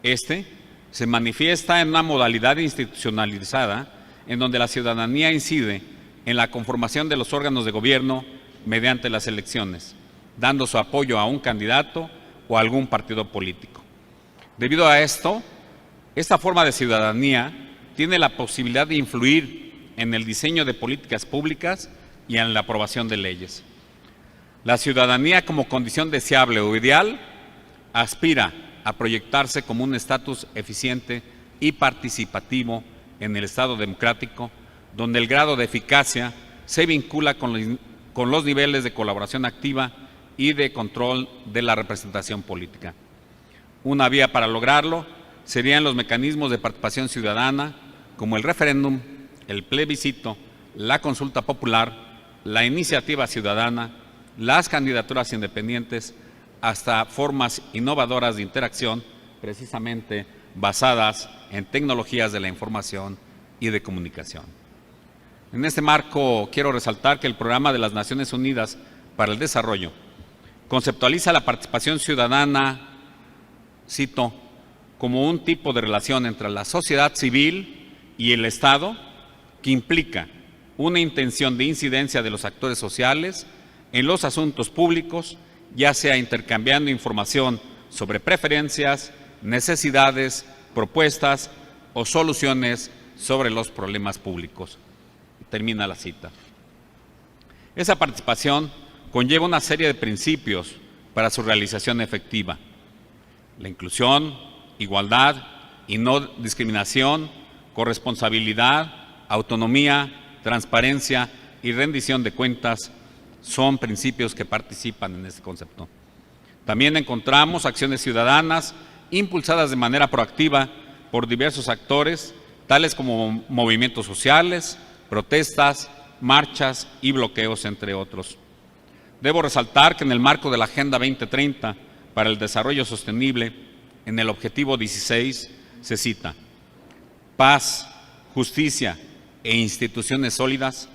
Este se manifiesta en una modalidad institucionalizada en donde la ciudadanía incide en la conformación de los órganos de gobierno mediante las elecciones, dando su apoyo a un candidato o a algún partido político. Debido a esto, esta forma de ciudadanía tiene la posibilidad de influir en el diseño de políticas públicas y en la aprobación de leyes. La ciudadanía como condición deseable o ideal aspira a proyectarse como un estatus eficiente y participativo en el Estado democrático, donde el grado de eficacia se vincula con los niveles de colaboración activa y de control de la representación política. Una vía para lograrlo serían los mecanismos de participación ciudadana, como el referéndum, el plebiscito, la consulta popular, la iniciativa ciudadana, las candidaturas independientes, hasta formas innovadoras de interacción, precisamente basadas en tecnologías de la información y de comunicación. En este marco, quiero resaltar que el Programa de las Naciones Unidas para el Desarrollo conceptualiza la participación ciudadana, cito, como un tipo de relación entre la sociedad civil y el Estado que implica una intención de incidencia de los actores sociales en los asuntos públicos, ya sea intercambiando información sobre preferencias, necesidades, propuestas o soluciones sobre los problemas públicos. Termina la cita. Esa participación conlleva una serie de principios para su realización efectiva: la inclusión, igualdad y no discriminación, corresponsabilidad, autonomía, transparencia y rendición de cuentas son principios que participan en este concepto. También encontramos acciones ciudadanas impulsadas de manera proactiva por diversos actores, tales como movimientos sociales, protestas, marchas y bloqueos, entre otros. Debo resaltar que en el marco de la Agenda 2030 para el Desarrollo Sostenible, en el objetivo 16, se cita: paz, justicia e instituciones sólidas.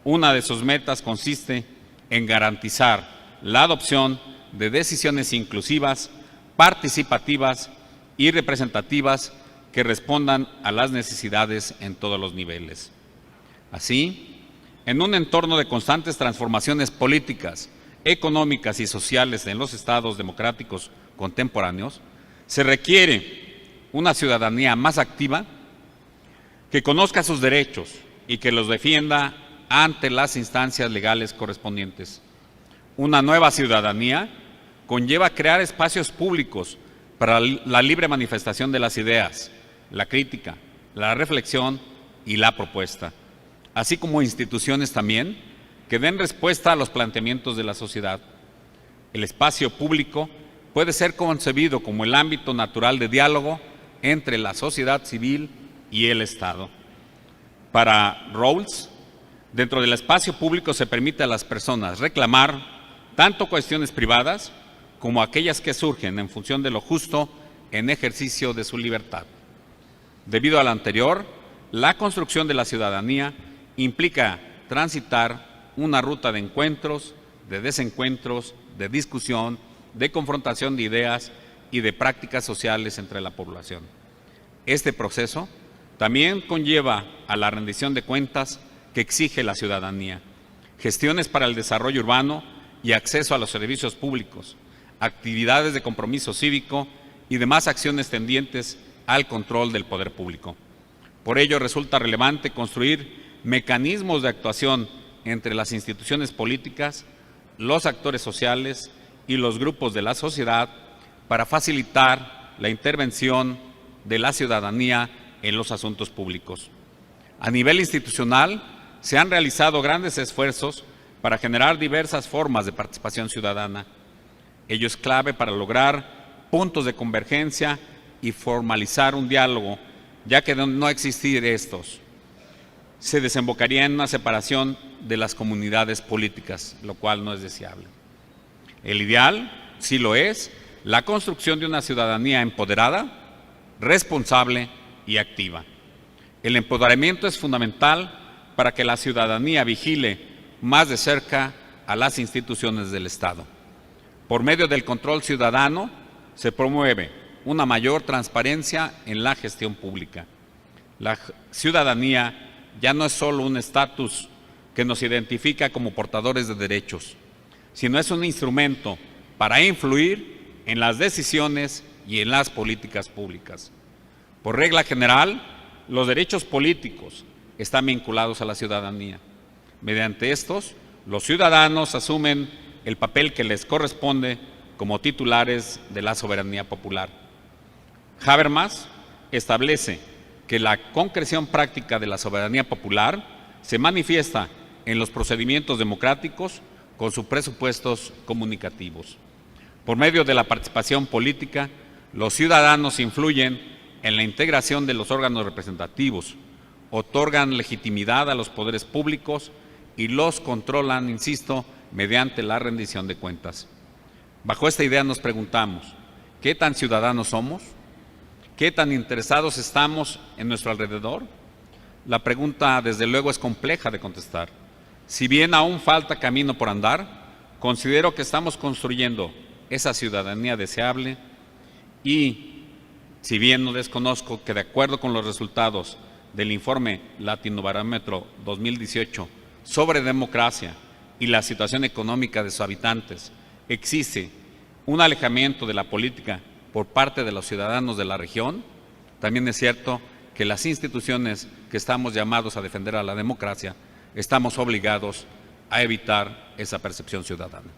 Una de sus metas consiste en garantizar la adopción de decisiones inclusivas, participativas y representativas que respondan a las necesidades en todos los niveles. Así, en un entorno de constantes transformaciones políticas, económicas y sociales en los estados democráticos contemporáneos, se requiere una ciudadanía más activa que conozca sus derechos y que los defienda ante las instancias legales correspondientes. Una nueva ciudadanía conlleva crear espacios públicos para la libre manifestación de las ideas, la crítica, la reflexión y la propuesta, así como instituciones también que den respuesta a los planteamientos de la sociedad. El espacio público puede ser concebido como el ámbito natural de diálogo entre la sociedad civil y el Estado. Para Rawls, dentro del espacio público se permite a las personas reclamar tanto cuestiones privadas como aquellas que surgen en función de lo justo en ejercicio de su libertad. Debido a lo anterior, la construcción de la ciudadanía implica transitar una ruta de encuentros, de desencuentros, de discusión, de confrontación de ideas y de prácticas sociales entre la población. Este proceso también conlleva a la rendición de cuentas que exige la ciudadanía, gestiones para el desarrollo urbano y acceso a los servicios públicos, actividades de compromiso cívico y demás acciones tendientes al control del poder público. Por ello, resulta relevante construir mecanismos de actuación entre las instituciones políticas, los actores sociales y los grupos de la sociedad para facilitar la intervención de la ciudadanía en los asuntos públicos. A nivel institucional, se han realizado grandes esfuerzos para generar diversas formas de participación ciudadana. Ello es clave para lograr puntos de convergencia y formalizar un diálogo, ya que de no existir estos, se desembocaría en una separación de las comunidades políticas, lo cual no es deseable. El ideal, sí lo es, la construcción de una ciudadanía empoderada, responsable y activa. El empoderamiento es fundamental para que la ciudadanía vigile más de cerca a las instituciones del Estado. Por medio del control ciudadano se promueve una mayor transparencia en la gestión pública. La ciudadanía ya no es solo un estatus que nos identifica como portadores de derechos, sino es un instrumento para influir en las decisiones y en las políticas públicas. Por regla general, los derechos políticos están vinculados a la ciudadanía. Mediante estos, los ciudadanos asumen el papel que les corresponde como titulares de la soberanía popular. Habermas establece que la concreción práctica de la soberanía popular se manifiesta en los procedimientos democráticos con sus presupuestos comunicativos. Por medio de la participación política, los ciudadanos influyen en la integración de los órganos representativos, otorgan legitimidad a los poderes públicos y los controlan, insisto, mediante la rendición de cuentas. Bajo esta idea nos preguntamos, ¿qué tan ciudadanos somos? ¿Qué tan interesados estamos en nuestro alrededor? La pregunta, desde luego, es compleja de contestar. Si bien aún falta camino por andar, considero que estamos construyendo esa ciudadanía deseable y, si bien no desconozco que de acuerdo con los resultados del informe Latinobarómetro 2018 sobre democracia y la situación económica de sus habitantes, existe un alejamiento de la política por parte de los ciudadanos de la región, también es cierto que las instituciones que estamos llamados a defender a la democracia, estamos obligados a evitar esa percepción ciudadana.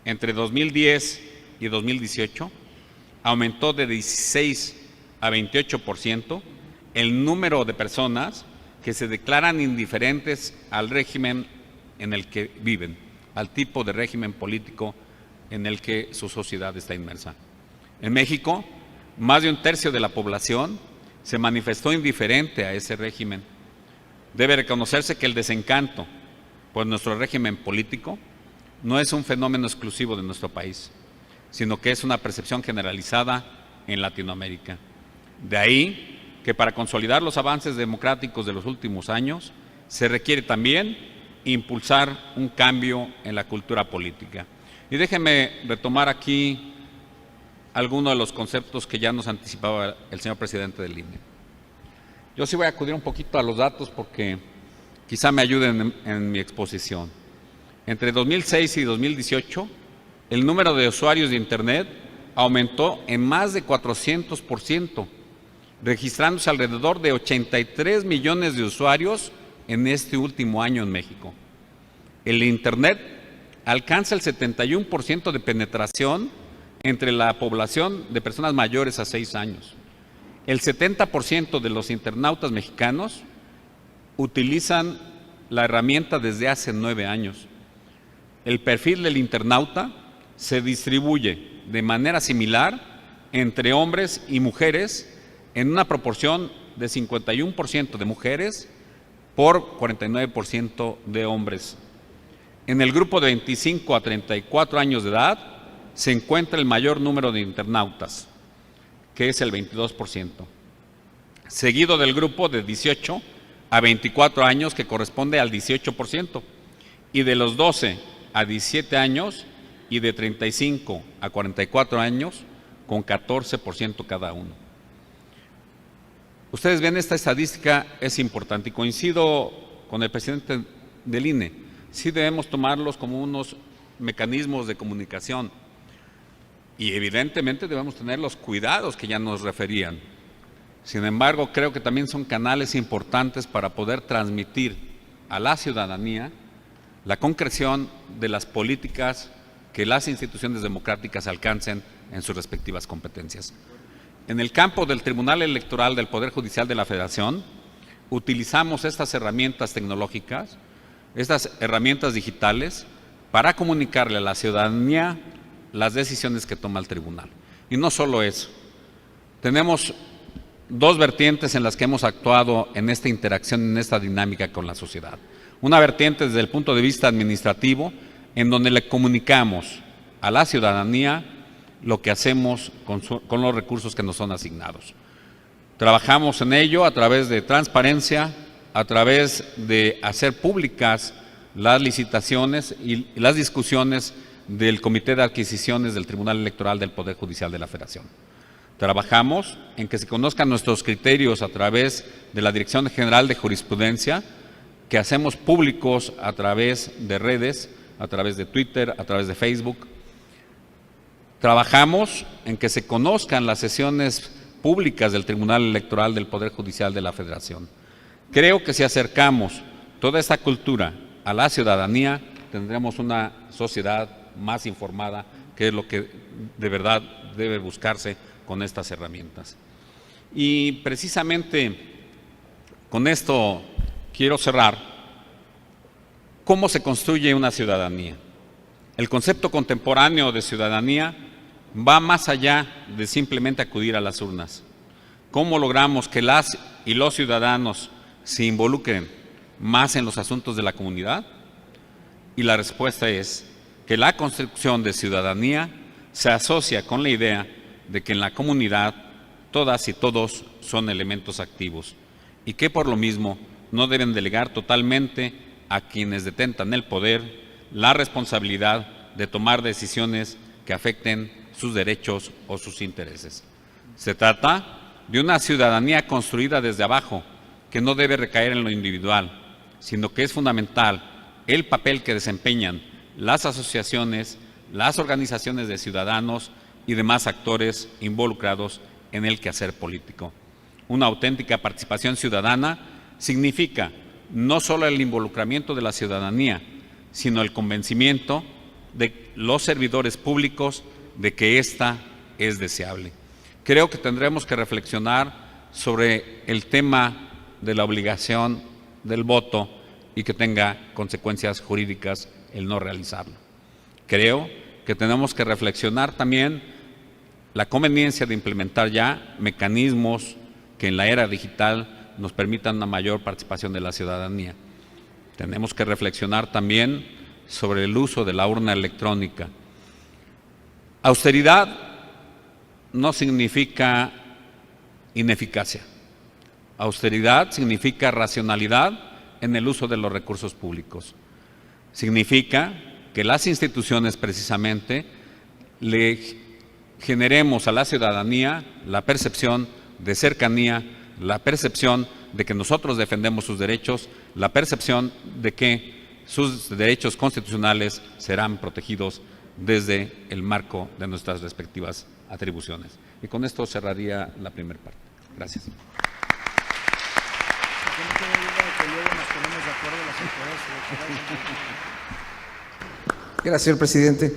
Entre 2010 y 2018 aumentó de 16 a 28% el número de personas que se declaran indiferentes al régimen en el que viven, al tipo de régimen político en el que su sociedad está inmersa. En México, más de un tercio de la población se manifestó indiferente a ese régimen. Debe reconocerse que el desencanto por nuestro régimen político no es un fenómeno exclusivo de nuestro país, sino que es una percepción generalizada en Latinoamérica. De ahí que para consolidar los avances democráticos de los últimos años, se requiere también impulsar un cambio en la cultura política. Y déjenme retomar aquí algunos de los conceptos que ya nos anticipaba el señor presidente del INE. Yo sí voy a acudir un poquito a los datos porque quizá me ayuden en mi exposición. Entre 2006 y 2018, el número de usuarios de Internet aumentó en más de 400%, registrándose alrededor de 83 millones de usuarios en este último año en México. El Internet alcanza el 71% de penetración entre la población de personas mayores a 6 años. El 70% de los internautas mexicanos utilizan la herramienta desde hace 9 años. El perfil del internauta se distribuye de manera similar entre hombres y mujeres en una proporción de 51% de mujeres por 49% de hombres. En el grupo de 25 a 34 años de edad se encuentra el mayor número de internautas, que es el 22%, seguido del grupo de 18 a 24 años, que corresponde al 18%, y de los 12 a 17 años y de 35 a 44 años, con 14% cada uno. Ustedes ven, esta estadística es importante y coincido con el presidente del INE. Sí debemos tomarlos como unos mecanismos de comunicación y evidentemente debemos tener los cuidados que ya nos referían. Sin embargo, creo que también son canales importantes para poder transmitir a la ciudadanía la concreción de las políticas que las instituciones democráticas alcancen en sus respectivas competencias. En el campo del Tribunal Electoral del Poder Judicial de la Federación, utilizamos estas herramientas tecnológicas, estas herramientas digitales, para comunicarle a la ciudadanía las decisiones que toma el tribunal. Y no solo eso, tenemos dos vertientes en las que hemos actuado en esta interacción, en esta dinámica con la sociedad. Una vertiente desde el punto de vista administrativo, en donde le comunicamos a la ciudadanía lo que hacemos con los recursos que nos son asignados. Trabajamos en ello a través de transparencia, a través de hacer públicas las licitaciones y las discusiones del Comité de Adquisiciones del Tribunal Electoral del Poder Judicial de la Federación. Trabajamos en que se conozcan nuestros criterios a través de la Dirección General de Jurisprudencia, que hacemos públicos a través de redes, a través de Twitter, a través de Facebook. Trabajamos en que se conozcan las sesiones públicas del Tribunal Electoral del Poder Judicial de la Federación. Creo que si acercamos toda esta cultura a la ciudadanía, tendremos una sociedad más informada, que es lo que de verdad debe buscarse con estas herramientas. Y precisamente con esto quiero cerrar. ¿Cómo se construye una ciudadanía? El concepto contemporáneo de ciudadanía va más allá de simplemente acudir a las urnas. ¿Cómo logramos que las y los ciudadanos se involucren más en los asuntos de la comunidad? Y la respuesta es que la construcción de ciudadanía se asocia con la idea de que en la comunidad todas y todos son elementos activos y que por lo mismo no deben delegar totalmente a quienes detentan el poder la responsabilidad de tomar decisiones que afecten sus derechos o sus intereses. Se trata de una ciudadanía construida desde abajo, que no debe recaer en lo individual, sino que es fundamental el papel que desempeñan las asociaciones, las organizaciones de ciudadanos y demás actores involucrados en el quehacer político. Una auténtica participación ciudadana significa no solo el involucramiento de la ciudadanía, sino el convencimiento de los servidores públicos de que ésta es deseable. Creo que tendremos que reflexionar sobre el tema de la obligación del voto y que tenga consecuencias jurídicas el no realizarlo. Creo que tenemos que reflexionar también la conveniencia de implementar ya mecanismos que en la era digital nos permitan una mayor participación de la ciudadanía. Tenemos que reflexionar también sobre el uso de la urna electrónica. Austeridad no significa ineficacia. Austeridad significa racionalidad en el uso de los recursos públicos. Significa que las instituciones precisamente le generemos a la ciudadanía la percepción de cercanía, la percepción de que nosotros defendemos sus derechos, la percepción de que sus derechos constitucionales serán protegidos desde el marco de nuestras respectivas atribuciones. Y con esto cerraría la primera parte. Gracias. Gracias, señor presidente.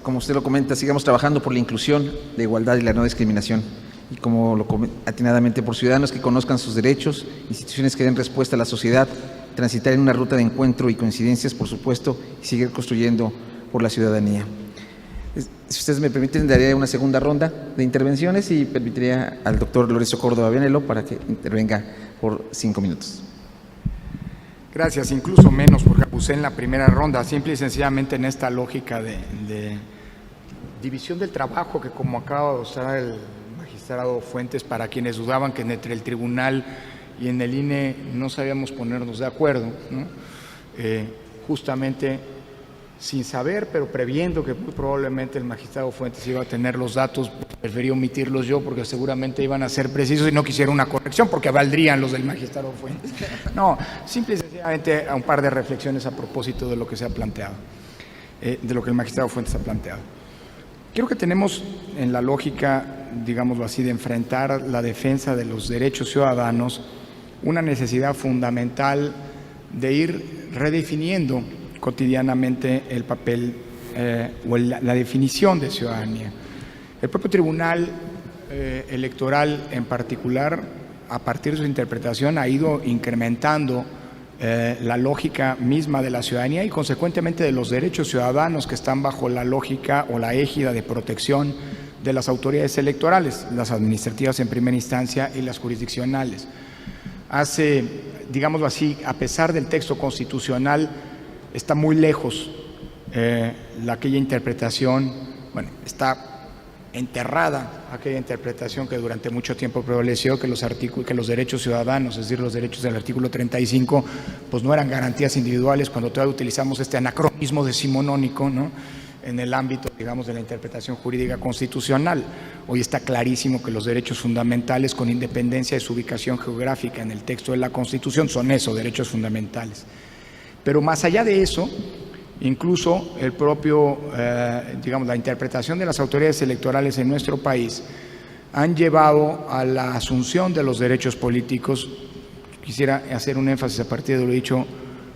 Como usted lo comenta, sigamos trabajando por la inclusión, la igualdad y la no discriminación. Y como lo comenta atinadamente, por ciudadanos que conozcan sus derechos, instituciones que den respuesta a la sociedad, transitar en una ruta de encuentro y coincidencias, por supuesto, y seguir construyendo por la ciudadanía. Si ustedes me permiten, daré una segunda ronda de intervenciones y permitiría al doctor Lorenzo Córdoba Vianello para que intervenga por 5 minutos. Gracias, incluso menos porque abusé en la primera ronda, simple y sencillamente en esta lógica de división del trabajo que, como acaba de usar el magistrado Fuentes, para quienes dudaban que entre el tribunal y en el INE no sabíamos ponernos de acuerdo, ¿no? Justamente sin saber, pero previendo que muy probablemente el magistrado Fuentes iba a tener los datos, preferí omitirlos yo porque seguramente iban a ser precisos y no quisiera una corrección porque valdrían los del magistrado Fuentes. No, simple y sencillamente a un par de reflexiones a propósito de lo que se ha planteado, de lo que el magistrado Fuentes ha planteado. Creo que tenemos en la lógica, digámoslo así, de enfrentar la defensa de los derechos ciudadanos una necesidad fundamental de ir redefiniendo cotidianamente el papel o la definición de ciudadanía. El propio Tribunal Electoral en particular, a partir de su interpretación, ha ido incrementando la lógica misma de la ciudadanía y consecuentemente de los derechos ciudadanos que están bajo la lógica o la égida de protección de las autoridades electorales, las administrativas en primera instancia y las jurisdiccionales. Hace, digámoslo así, a pesar del texto constitucional, está muy lejos aquella interpretación, bueno, está enterrada aquella interpretación que durante mucho tiempo prevaleció, que los derechos ciudadanos, es decir, los derechos del artículo 35, pues no eran garantías individuales cuando todavía utilizamos este anacronismo decimonónico, ¿no?, en el ámbito, digamos, de la interpretación jurídica constitucional. Hoy está clarísimo que los derechos fundamentales, con independencia de su ubicación geográfica en el texto de la Constitución, son eso, derechos fundamentales. Pero más allá de eso, incluso el propio, digamos, la interpretación de las autoridades electorales en nuestro país han llevado a la asunción de los derechos políticos. Quisiera hacer un énfasis a partir de lo dicho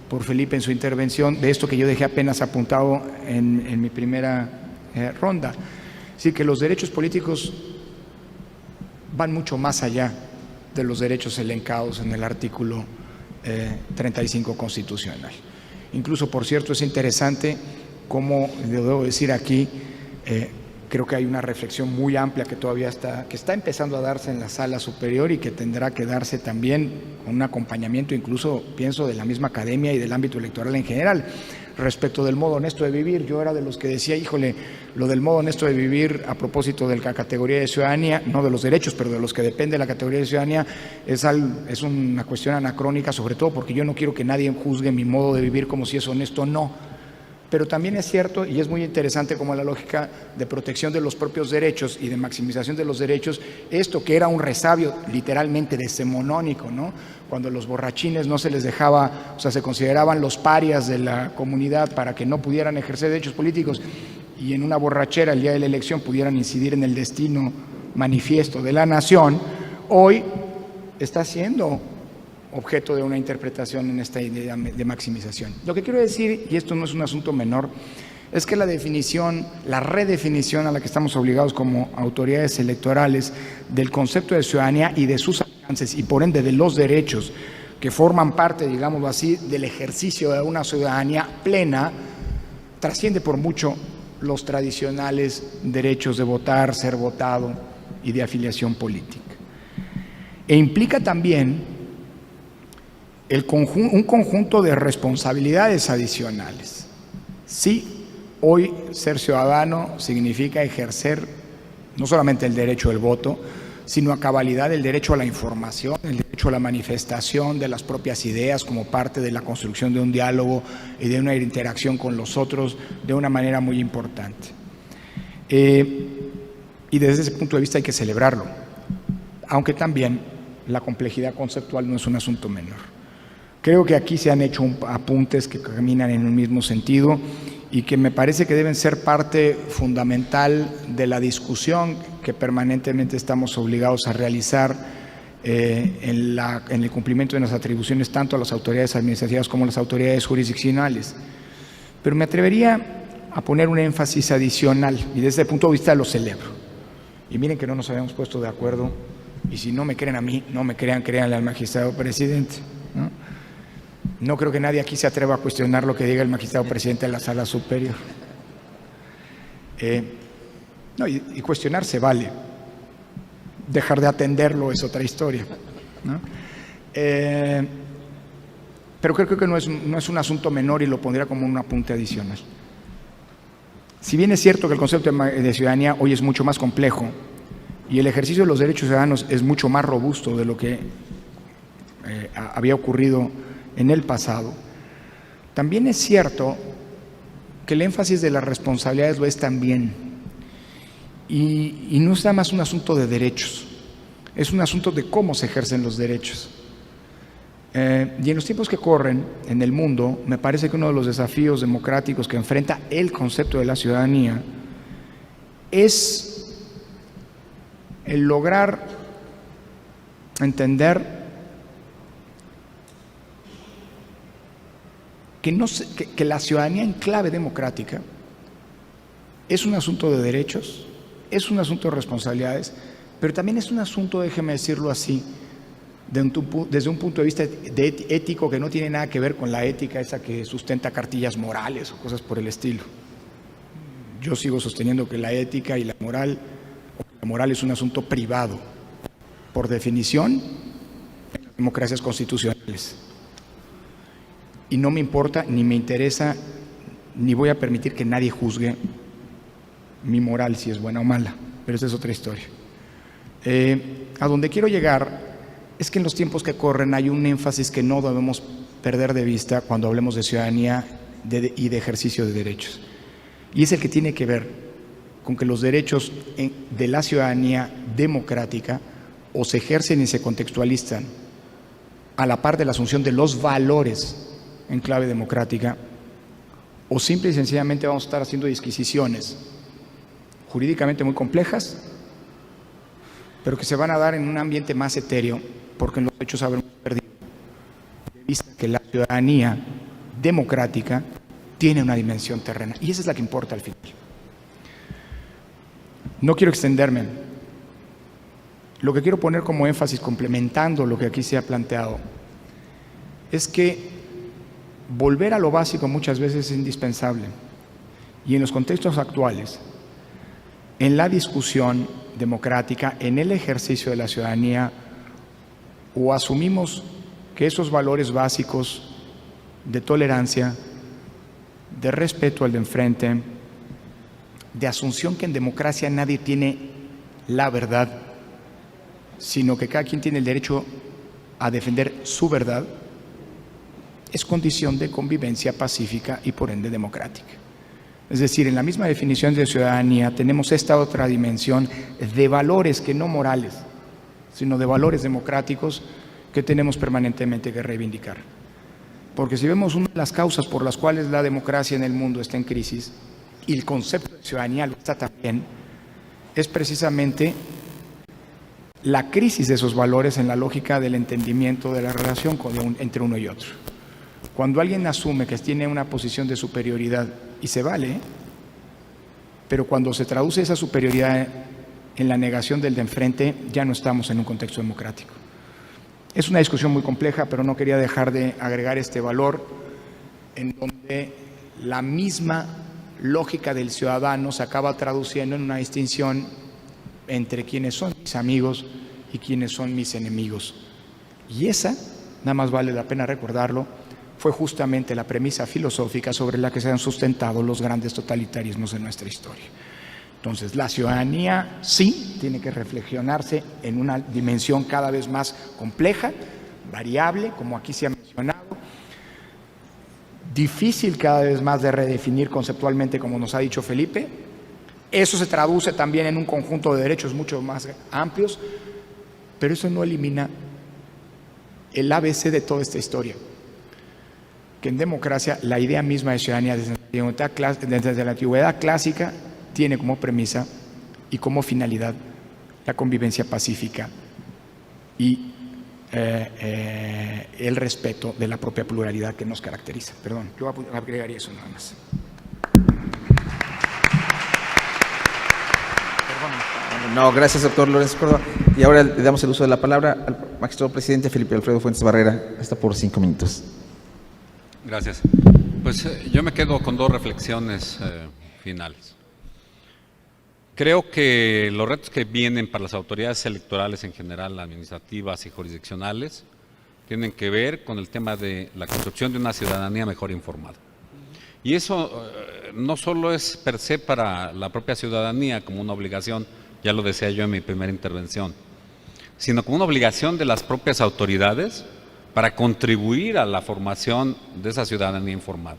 por Felipe en su intervención, de esto que yo dejé apenas apuntado en mi primera ronda. Es decir, que los derechos políticos van mucho más allá de los derechos elencados en el artículo 35 constitucional. Incluso, por cierto, es interesante cómo, debo decir aquí, creo que hay una reflexión muy amplia que todavía está empezando a darse en la sala superior y que tendrá que darse también con un acompañamiento, incluso pienso, de la misma academia y del ámbito electoral en general, respecto del modo honesto de vivir. Yo era de los que decía, híjole, lo del modo honesto de vivir a propósito de la categoría de ciudadanía, no de los derechos, pero de los que depende la categoría de ciudadanía, es una cuestión anacrónica, sobre todo porque yo no quiero que nadie juzgue mi modo de vivir como si es honesto o no. Pero también es cierto, y es muy interesante como la lógica de protección de los propios derechos y de maximización de los derechos, esto que era un resabio literalmente decimonónico, ¿no? Cuando los borrachines no se les dejaba, o sea, se consideraban los parias de la comunidad para que no pudieran ejercer derechos políticos y en una borrachera el día de la elección pudieran incidir en el destino manifiesto de la nación, hoy está siendo objeto de una interpretación en esta idea de maximización. Lo que quiero decir, y esto no es un asunto menor, es que la definición, la redefinición a la que estamos obligados como autoridades electorales del concepto de ciudadanía y de sus alcances y por ende de los derechos que forman parte, digámoslo así, del ejercicio de una ciudadanía plena, trasciende por mucho los tradicionales derechos de votar, ser votado y de afiliación política. E implica también un conjunto de responsabilidades adicionales. Sí, hoy ser ciudadano significa ejercer no solamente el derecho del voto, sino a cabalidad el derecho a la información, el derecho a la manifestación de las propias ideas como parte de la construcción de un diálogo y de una interacción con los otros de una manera muy importante. Y desde ese punto de vista hay que celebrarlo, aunque también la complejidad conceptual no es un asunto menor. Creo que aquí se han hecho apuntes que caminan en un mismo sentido y que me parece que deben ser parte fundamental de la discusión que permanentemente estamos obligados a realizar en el cumplimiento de las atribuciones tanto a las autoridades administrativas como a las autoridades jurisdiccionales. Pero me atrevería a poner un énfasis adicional y desde ese punto de vista lo celebro. Y miren que no nos habíamos puesto de acuerdo y si no me creen a mí, no me crean, créanle al magistrado presidente, ¿no? No creo que nadie aquí se atreva a cuestionar lo que diga el magistrado presidente de la Sala Superior. No, y cuestionarse vale. Dejar de atenderlo es otra historia, ¿no? Pero creo que no es un asunto menor y lo pondría como un apunte adicional. Si bien es cierto que el concepto de ciudadanía hoy es mucho más complejo y el ejercicio de los derechos ciudadanos es mucho más robusto de lo que había ocurrido en el pasado, también es cierto que el énfasis de las responsabilidades lo es también. Y no es nada más un asunto de derechos, es un asunto de cómo se ejercen los derechos. Y en los tiempos que corren en el mundo, me parece que uno de los desafíos democráticos que enfrenta el concepto de la ciudadanía es el lograr entender que la ciudadanía en clave democrática es un asunto de derechos, es un asunto de responsabilidades, pero también es un asunto, déjeme decirlo así, desde un punto de vista ético que no tiene nada que ver con la ética esa que sustenta cartillas morales o cosas por el estilo. Yo sigo sosteniendo que la ética y la moral es un asunto privado, por definición, en las democracias constitucionales. Y no me importa, ni me interesa, ni voy a permitir que nadie juzgue mi moral si es buena o mala, pero esa es otra historia. A donde quiero llegar es que en los tiempos que corren hay un énfasis que no debemos perder de vista cuando hablemos de ciudadanía y de ejercicio de derechos. Y es el que tiene que ver con que los derechos de la ciudadanía democrática o se ejercen y se contextualizan a la par de la asunción de los valores en clave democrática, o simple y sencillamente vamos a estar haciendo disquisiciones jurídicamente muy complejas, pero que se van a dar en un ambiente más etéreo, porque en los hechos habremos perdido de vista que la ciudadanía democrática tiene una dimensión terrena, y esa es la que importa al final. No quiero extenderme. Lo que quiero poner como énfasis, complementando lo que aquí se ha planteado, es que volver a lo básico muchas veces es indispensable. Y en los contextos actuales, en la discusión democrática, en el ejercicio de la ciudadanía, o asumimos que esos valores básicos de tolerancia, de respeto al de enfrente, de asunción que en democracia nadie tiene la verdad, sino que cada quien tiene el derecho a defender su verdad, es condición de convivencia pacífica y por ende democrática. Es decir, en la misma definición de ciudadanía tenemos esta otra dimensión de valores que no morales, sino de valores democráticos que tenemos permanentemente que reivindicar. Porque si vemos una de las causas por las cuales la democracia en el mundo está en crisis, y el concepto de ciudadanía lo está también, es precisamente la crisis de esos valores en la lógica del entendimiento de la relación entre uno y otro. Cuando alguien asume que tiene una posición de superioridad, y se vale, pero cuando se traduce esa superioridad en la negación del de enfrente, ya no estamos en un contexto democrático. Es una discusión muy compleja, pero no quería dejar de agregar este valor en donde la misma lógica del ciudadano se acaba traduciendo en una distinción entre quienes son mis amigos y quienes son mis enemigos. Y esa, nada más vale la pena recordarlo, fue justamente la premisa filosófica sobre la que se han sustentado los grandes totalitarismos de nuestra historia. Entonces, la ciudadanía sí tiene que reflexionarse en una dimensión cada vez más compleja, variable, como aquí se ha mencionado, difícil cada vez más de redefinir conceptualmente, como nos ha dicho Felipe. Eso se traduce también en un conjunto de derechos mucho más amplios, pero eso no elimina el ABC de toda esta historia, que en democracia la idea misma de ciudadanía desde la antigüedad clásica tiene como premisa y como finalidad la convivencia pacífica y el respeto de la propia pluralidad que nos caracteriza. Perdón, yo agregaría eso nada más. No, gracias, doctor Lorenzo Córdoba. Y ahora le damos el uso de la palabra al magistrado presidente Felipe Alfredo Fuentes Barrera, hasta por 5 minutos. Gracias. Pues yo me quedo con dos reflexiones finales. Creo que los retos que vienen para las autoridades electorales en general, administrativas y jurisdiccionales, tienen que ver con el tema de la construcción de una ciudadanía mejor informada. Y eso no solo es per se para la propia ciudadanía como una obligación, ya lo decía yo en mi primera intervención, sino como una obligación de las propias autoridades para contribuir a la formación de esa ciudadanía informada.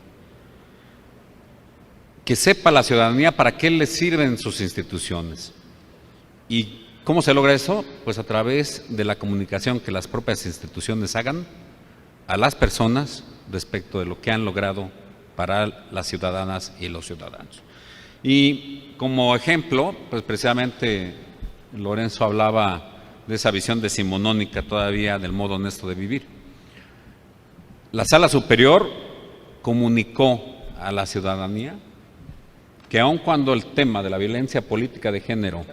Que sepa la ciudadanía para qué le sirven sus instituciones. ¿Y cómo se logra eso? Pues a través de la comunicación que las propias instituciones hagan a las personas respecto de lo que han logrado para las ciudadanas y los ciudadanos. Y como ejemplo, pues precisamente Lorenzo hablaba de esa visión decimonónica todavía del modo honesto de vivir. La Sala Superior comunicó a la ciudadanía que aun cuando el tema de la violencia política de género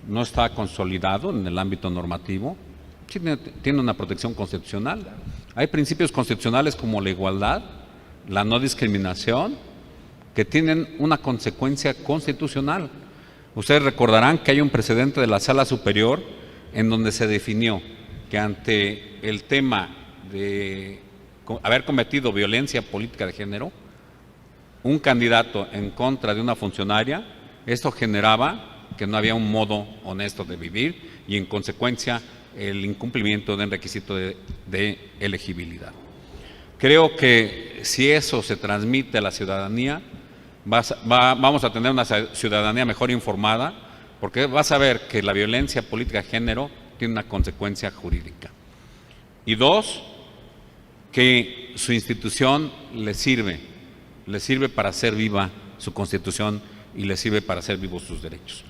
no está consolidado en el ámbito normativo, tiene una protección constitucional. Hay principios constitucionales como la igualdad, la no discriminación, que tienen una consecuencia constitucional. Ustedes recordarán que hay un precedente de la Sala Superior en donde se definió que ante el tema de haber cometido violencia política de género, un candidato en contra de una funcionaria, esto generaba que no había un modo honesto de vivir y en consecuencia el incumplimiento de un requisito de elegibilidad. Creo que si eso se transmite a la ciudadanía, vamos a tener una ciudadanía mejor informada, porque vas a ver que la violencia política de género tiene una consecuencia jurídica. Y dos, que su institución le sirve para hacer viva su Constitución y le sirve para hacer vivos sus derechos.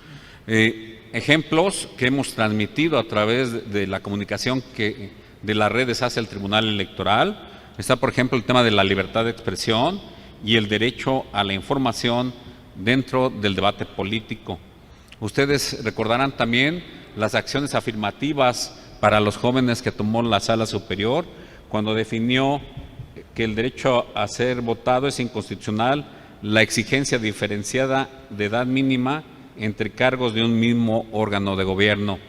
Ejemplos que hemos transmitido a través de la comunicación que de las redes hace el Tribunal Electoral, está por ejemplo el tema de la libertad de expresión y el derecho a la información dentro del debate político. Ustedes recordarán también las acciones afirmativas para los jóvenes que tomó la Sala Superior cuando definió que el derecho a ser votado es inconstitucional, la exigencia diferenciada de edad mínima entre cargos de un mismo órgano de gobierno.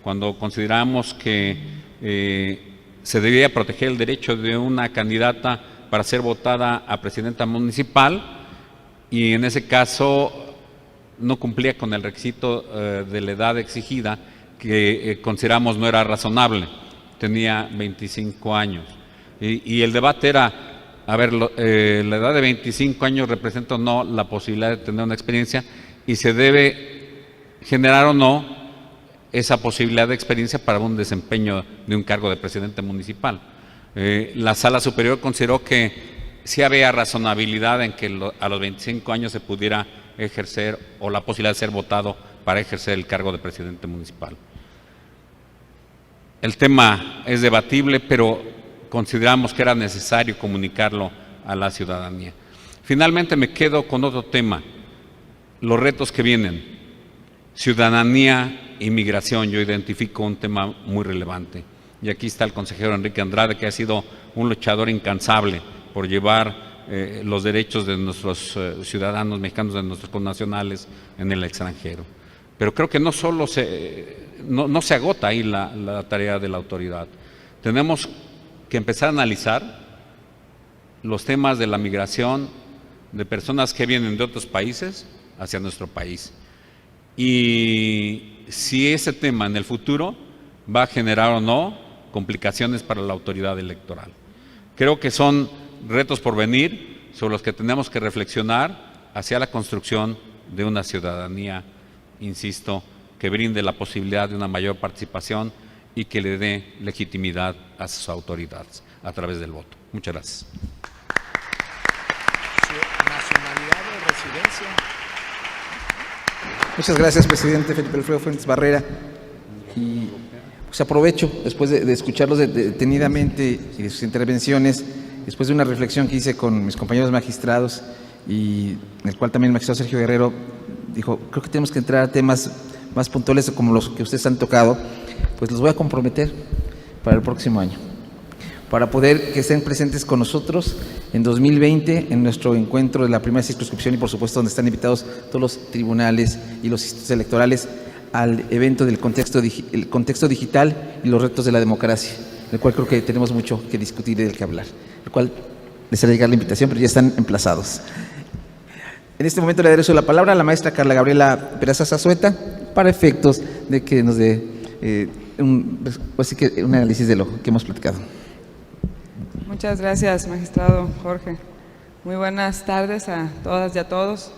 Cuando consideramos que se debía proteger el derecho de una candidata para ser votada a presidenta municipal, y en ese caso no cumplía con el requisito de la edad exigida, que consideramos no era razonable. Tenía 25 años. Y el debate era, a ver, la edad de 25 años representa o no la posibilidad de tener una experiencia, y se debe generar o no esa posibilidad de experiencia para un desempeño de un cargo de presidente municipal. La Sala Superior consideró que sí había razonabilidad en que a los 25 años se pudiera ejercer, o la posibilidad de ser votado para ejercer el cargo de presidente municipal. El tema es debatible, pero consideramos que era necesario comunicarlo a la ciudadanía. Finalmente me quedo con otro tema, los retos que vienen. Ciudadanía e inmigración, yo identifico un tema muy relevante. Y aquí está el consejero Enrique Andrade, que ha sido un luchador incansable por llevar los derechos de nuestros ciudadanos mexicanos, de nuestros connacionales en el extranjero. Pero creo que no solo no se agota ahí la tarea de la autoridad. Tenemos que empezar a analizar los temas de la migración de personas que vienen de otros países hacia nuestro país. Y si ese tema en el futuro va a generar o no complicaciones para la autoridad electoral. Creo que son retos por venir sobre los que tenemos que reflexionar hacia la construcción de una ciudadanía, insisto, que brinde la posibilidad de una mayor participación y que le dé legitimidad a sus autoridades a través del voto. Muchas gracias. Nacionalidad o residencia. Muchas gracias, presidente Felipe Alfredo Fuentes Barrera. Y pues aprovecho, después de escucharlos detenidamente y de sus intervenciones, después de una reflexión que hice con mis compañeros magistrados, y en el cual también el magistrado Sergio Guerrero dijo, creo que tenemos que entrar a temas más puntuales como los que ustedes han tocado, pues los voy a comprometer para el próximo año, para poder que estén presentes con nosotros en 2020 en nuestro encuentro de la primera circunscripción, y por supuesto donde están invitados todos los tribunales y los institutos electorales al evento del el contexto digital y los retos de la democracia, el cual creo que tenemos mucho que discutir y del que hablar, el cual les hará llegar la invitación, pero ya están emplazados. En este momento le adreso la palabra a la maestra Carla Gabriela Peraza Zazueta para efectos de que nos dé un análisis de lo que hemos platicado. Muchas gracias, magistrado Jorge. Muy buenas tardes a todas y a todos.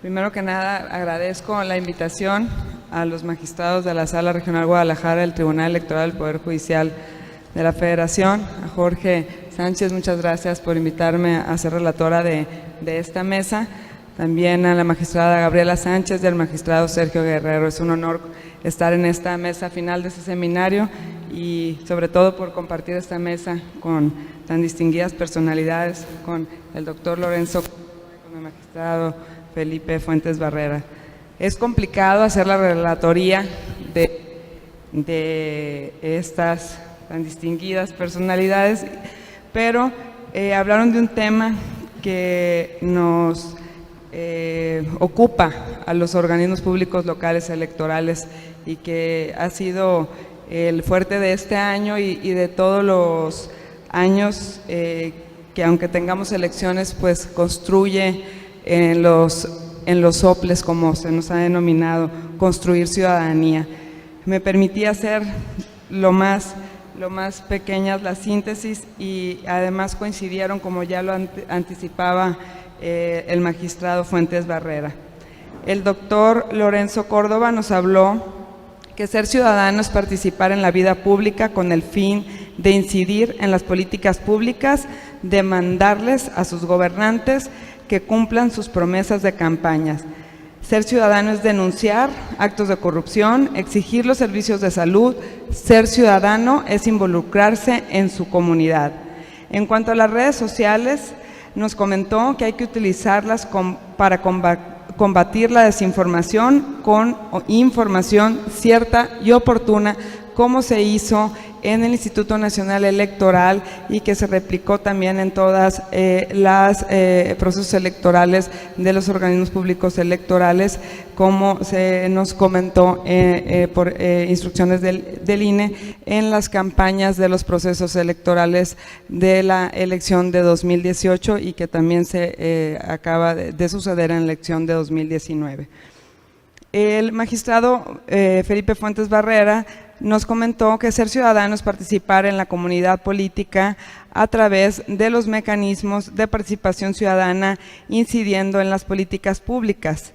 Primero que nada, agradezco la invitación a los magistrados de la Sala Regional Guadalajara del Tribunal Electoral del Poder Judicial de la Federación. A Jorge Sánchez, muchas gracias por invitarme a ser relatora de esta mesa. También a la magistrada Gabriela Sánchez y al magistrado Sergio Guerrero. Es un honor estar en esta mesa final de este seminario y sobre todo por compartir esta mesa con tan distinguidas personalidades, con el doctor Lorenzo, con el magistrado Felipe Fuentes Barrera. Es complicado hacer la relatoría de estas tan distinguidas personalidades, pero hablaron de un tema que nos ocupa a los organismos públicos locales electorales y que ha sido el fuerte de este año y de todos los años que aunque tengamos elecciones, pues construye en los soples, como se nos ha denominado, construir ciudadanía. Me permití hacer lo más pequeñas las síntesis y además coincidieron, como ya lo anticipaba el magistrado Fuentes Barrera. El doctor Lorenzo Córdoba nos habló que ser ciudadano es participar en la vida pública con el fin de incidir en las políticas públicas, demandarles a sus gobernantes que cumplan sus promesas de campañas. Ser ciudadano es denunciar actos de corrupción, exigir los servicios de salud. Ser ciudadano es involucrarse en su comunidad. En cuanto a las redes sociales, nos comentó que hay que utilizarlas para combatir la desinformación con información cierta y oportuna, como se hizo en el Instituto Nacional Electoral y que se replicó también en todas las procesos electorales de los organismos públicos electorales, como se nos comentó por instrucciones del INE en las campañas de los procesos electorales de la elección de 2018 y que también se acaba de suceder en la elección de 2019. El magistrado Felipe Fuentes Barrera nos comentó que ser ciudadano es participar en la comunidad política a través de los mecanismos de participación ciudadana, incidiendo en las políticas públicas.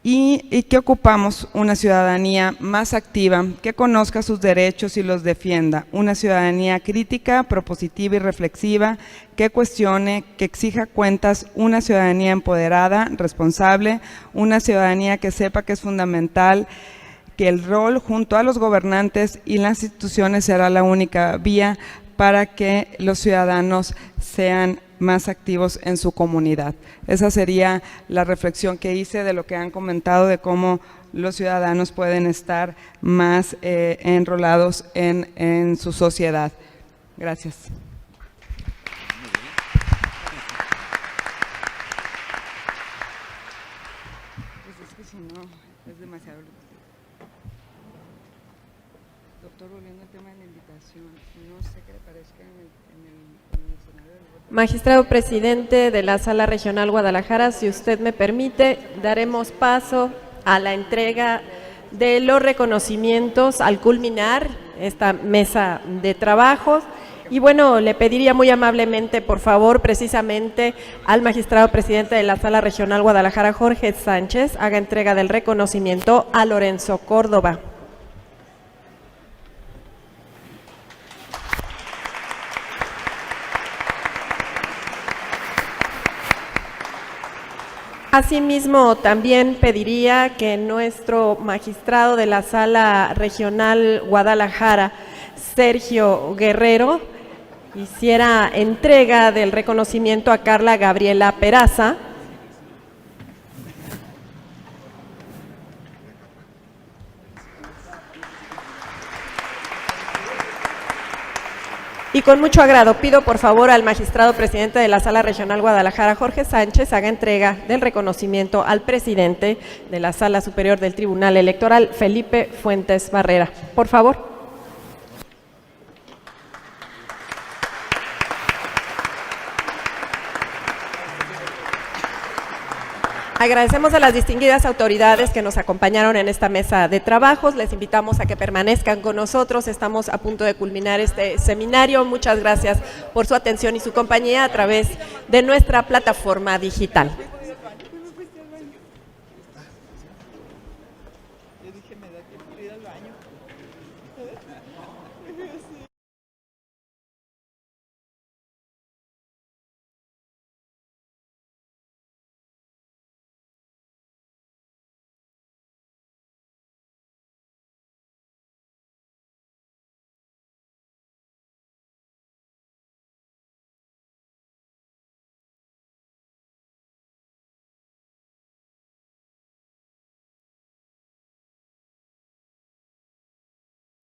Y que ocupamos una ciudadanía más activa, que conozca sus derechos y los defienda, una ciudadanía crítica, propositiva y reflexiva, que cuestione, que exija cuentas, una ciudadanía empoderada, responsable, una ciudadanía que sepa que es fundamental, que el rol junto a los gobernantes y las instituciones será la única vía para que los ciudadanos sean más activos en su comunidad. Esa sería la reflexión que hice de lo que han comentado de cómo los ciudadanos pueden estar más enrolados en su sociedad. Gracias. Pues es que si no, es demasiado. Doctor, volviendo al tema de la invitación, no sé qué le parezca en el escenario del voto. Magistrado presidente de la Sala Regional Guadalajara, si usted me permite, daremos paso a la entrega de los reconocimientos al culminar esta mesa de trabajos. Y bueno, le pediría muy amablemente, por favor, precisamente al magistrado presidente de la Sala Regional Guadalajara, Jorge Sánchez, haga entrega del reconocimiento a Lorenzo Córdoba. Asimismo, también pediría que nuestro magistrado de la Sala Regional Guadalajara, Sergio Guerrero, hiciera entrega del reconocimiento a Carla Gabriela Peraza. Y con mucho agrado pido por favor al magistrado presidente de la Sala Regional Guadalajara, Jorge Sánchez, haga entrega del reconocimiento al presidente de la Sala Superior del Tribunal Electoral, Felipe Fuentes Barrera. Por favor. Agradecemos a las distinguidas autoridades que nos acompañaron en esta mesa de trabajos. Les invitamos a que permanezcan con nosotros. Estamos a punto de culminar este seminario. Muchas gracias por su atención y su compañía a través de nuestra plataforma digital.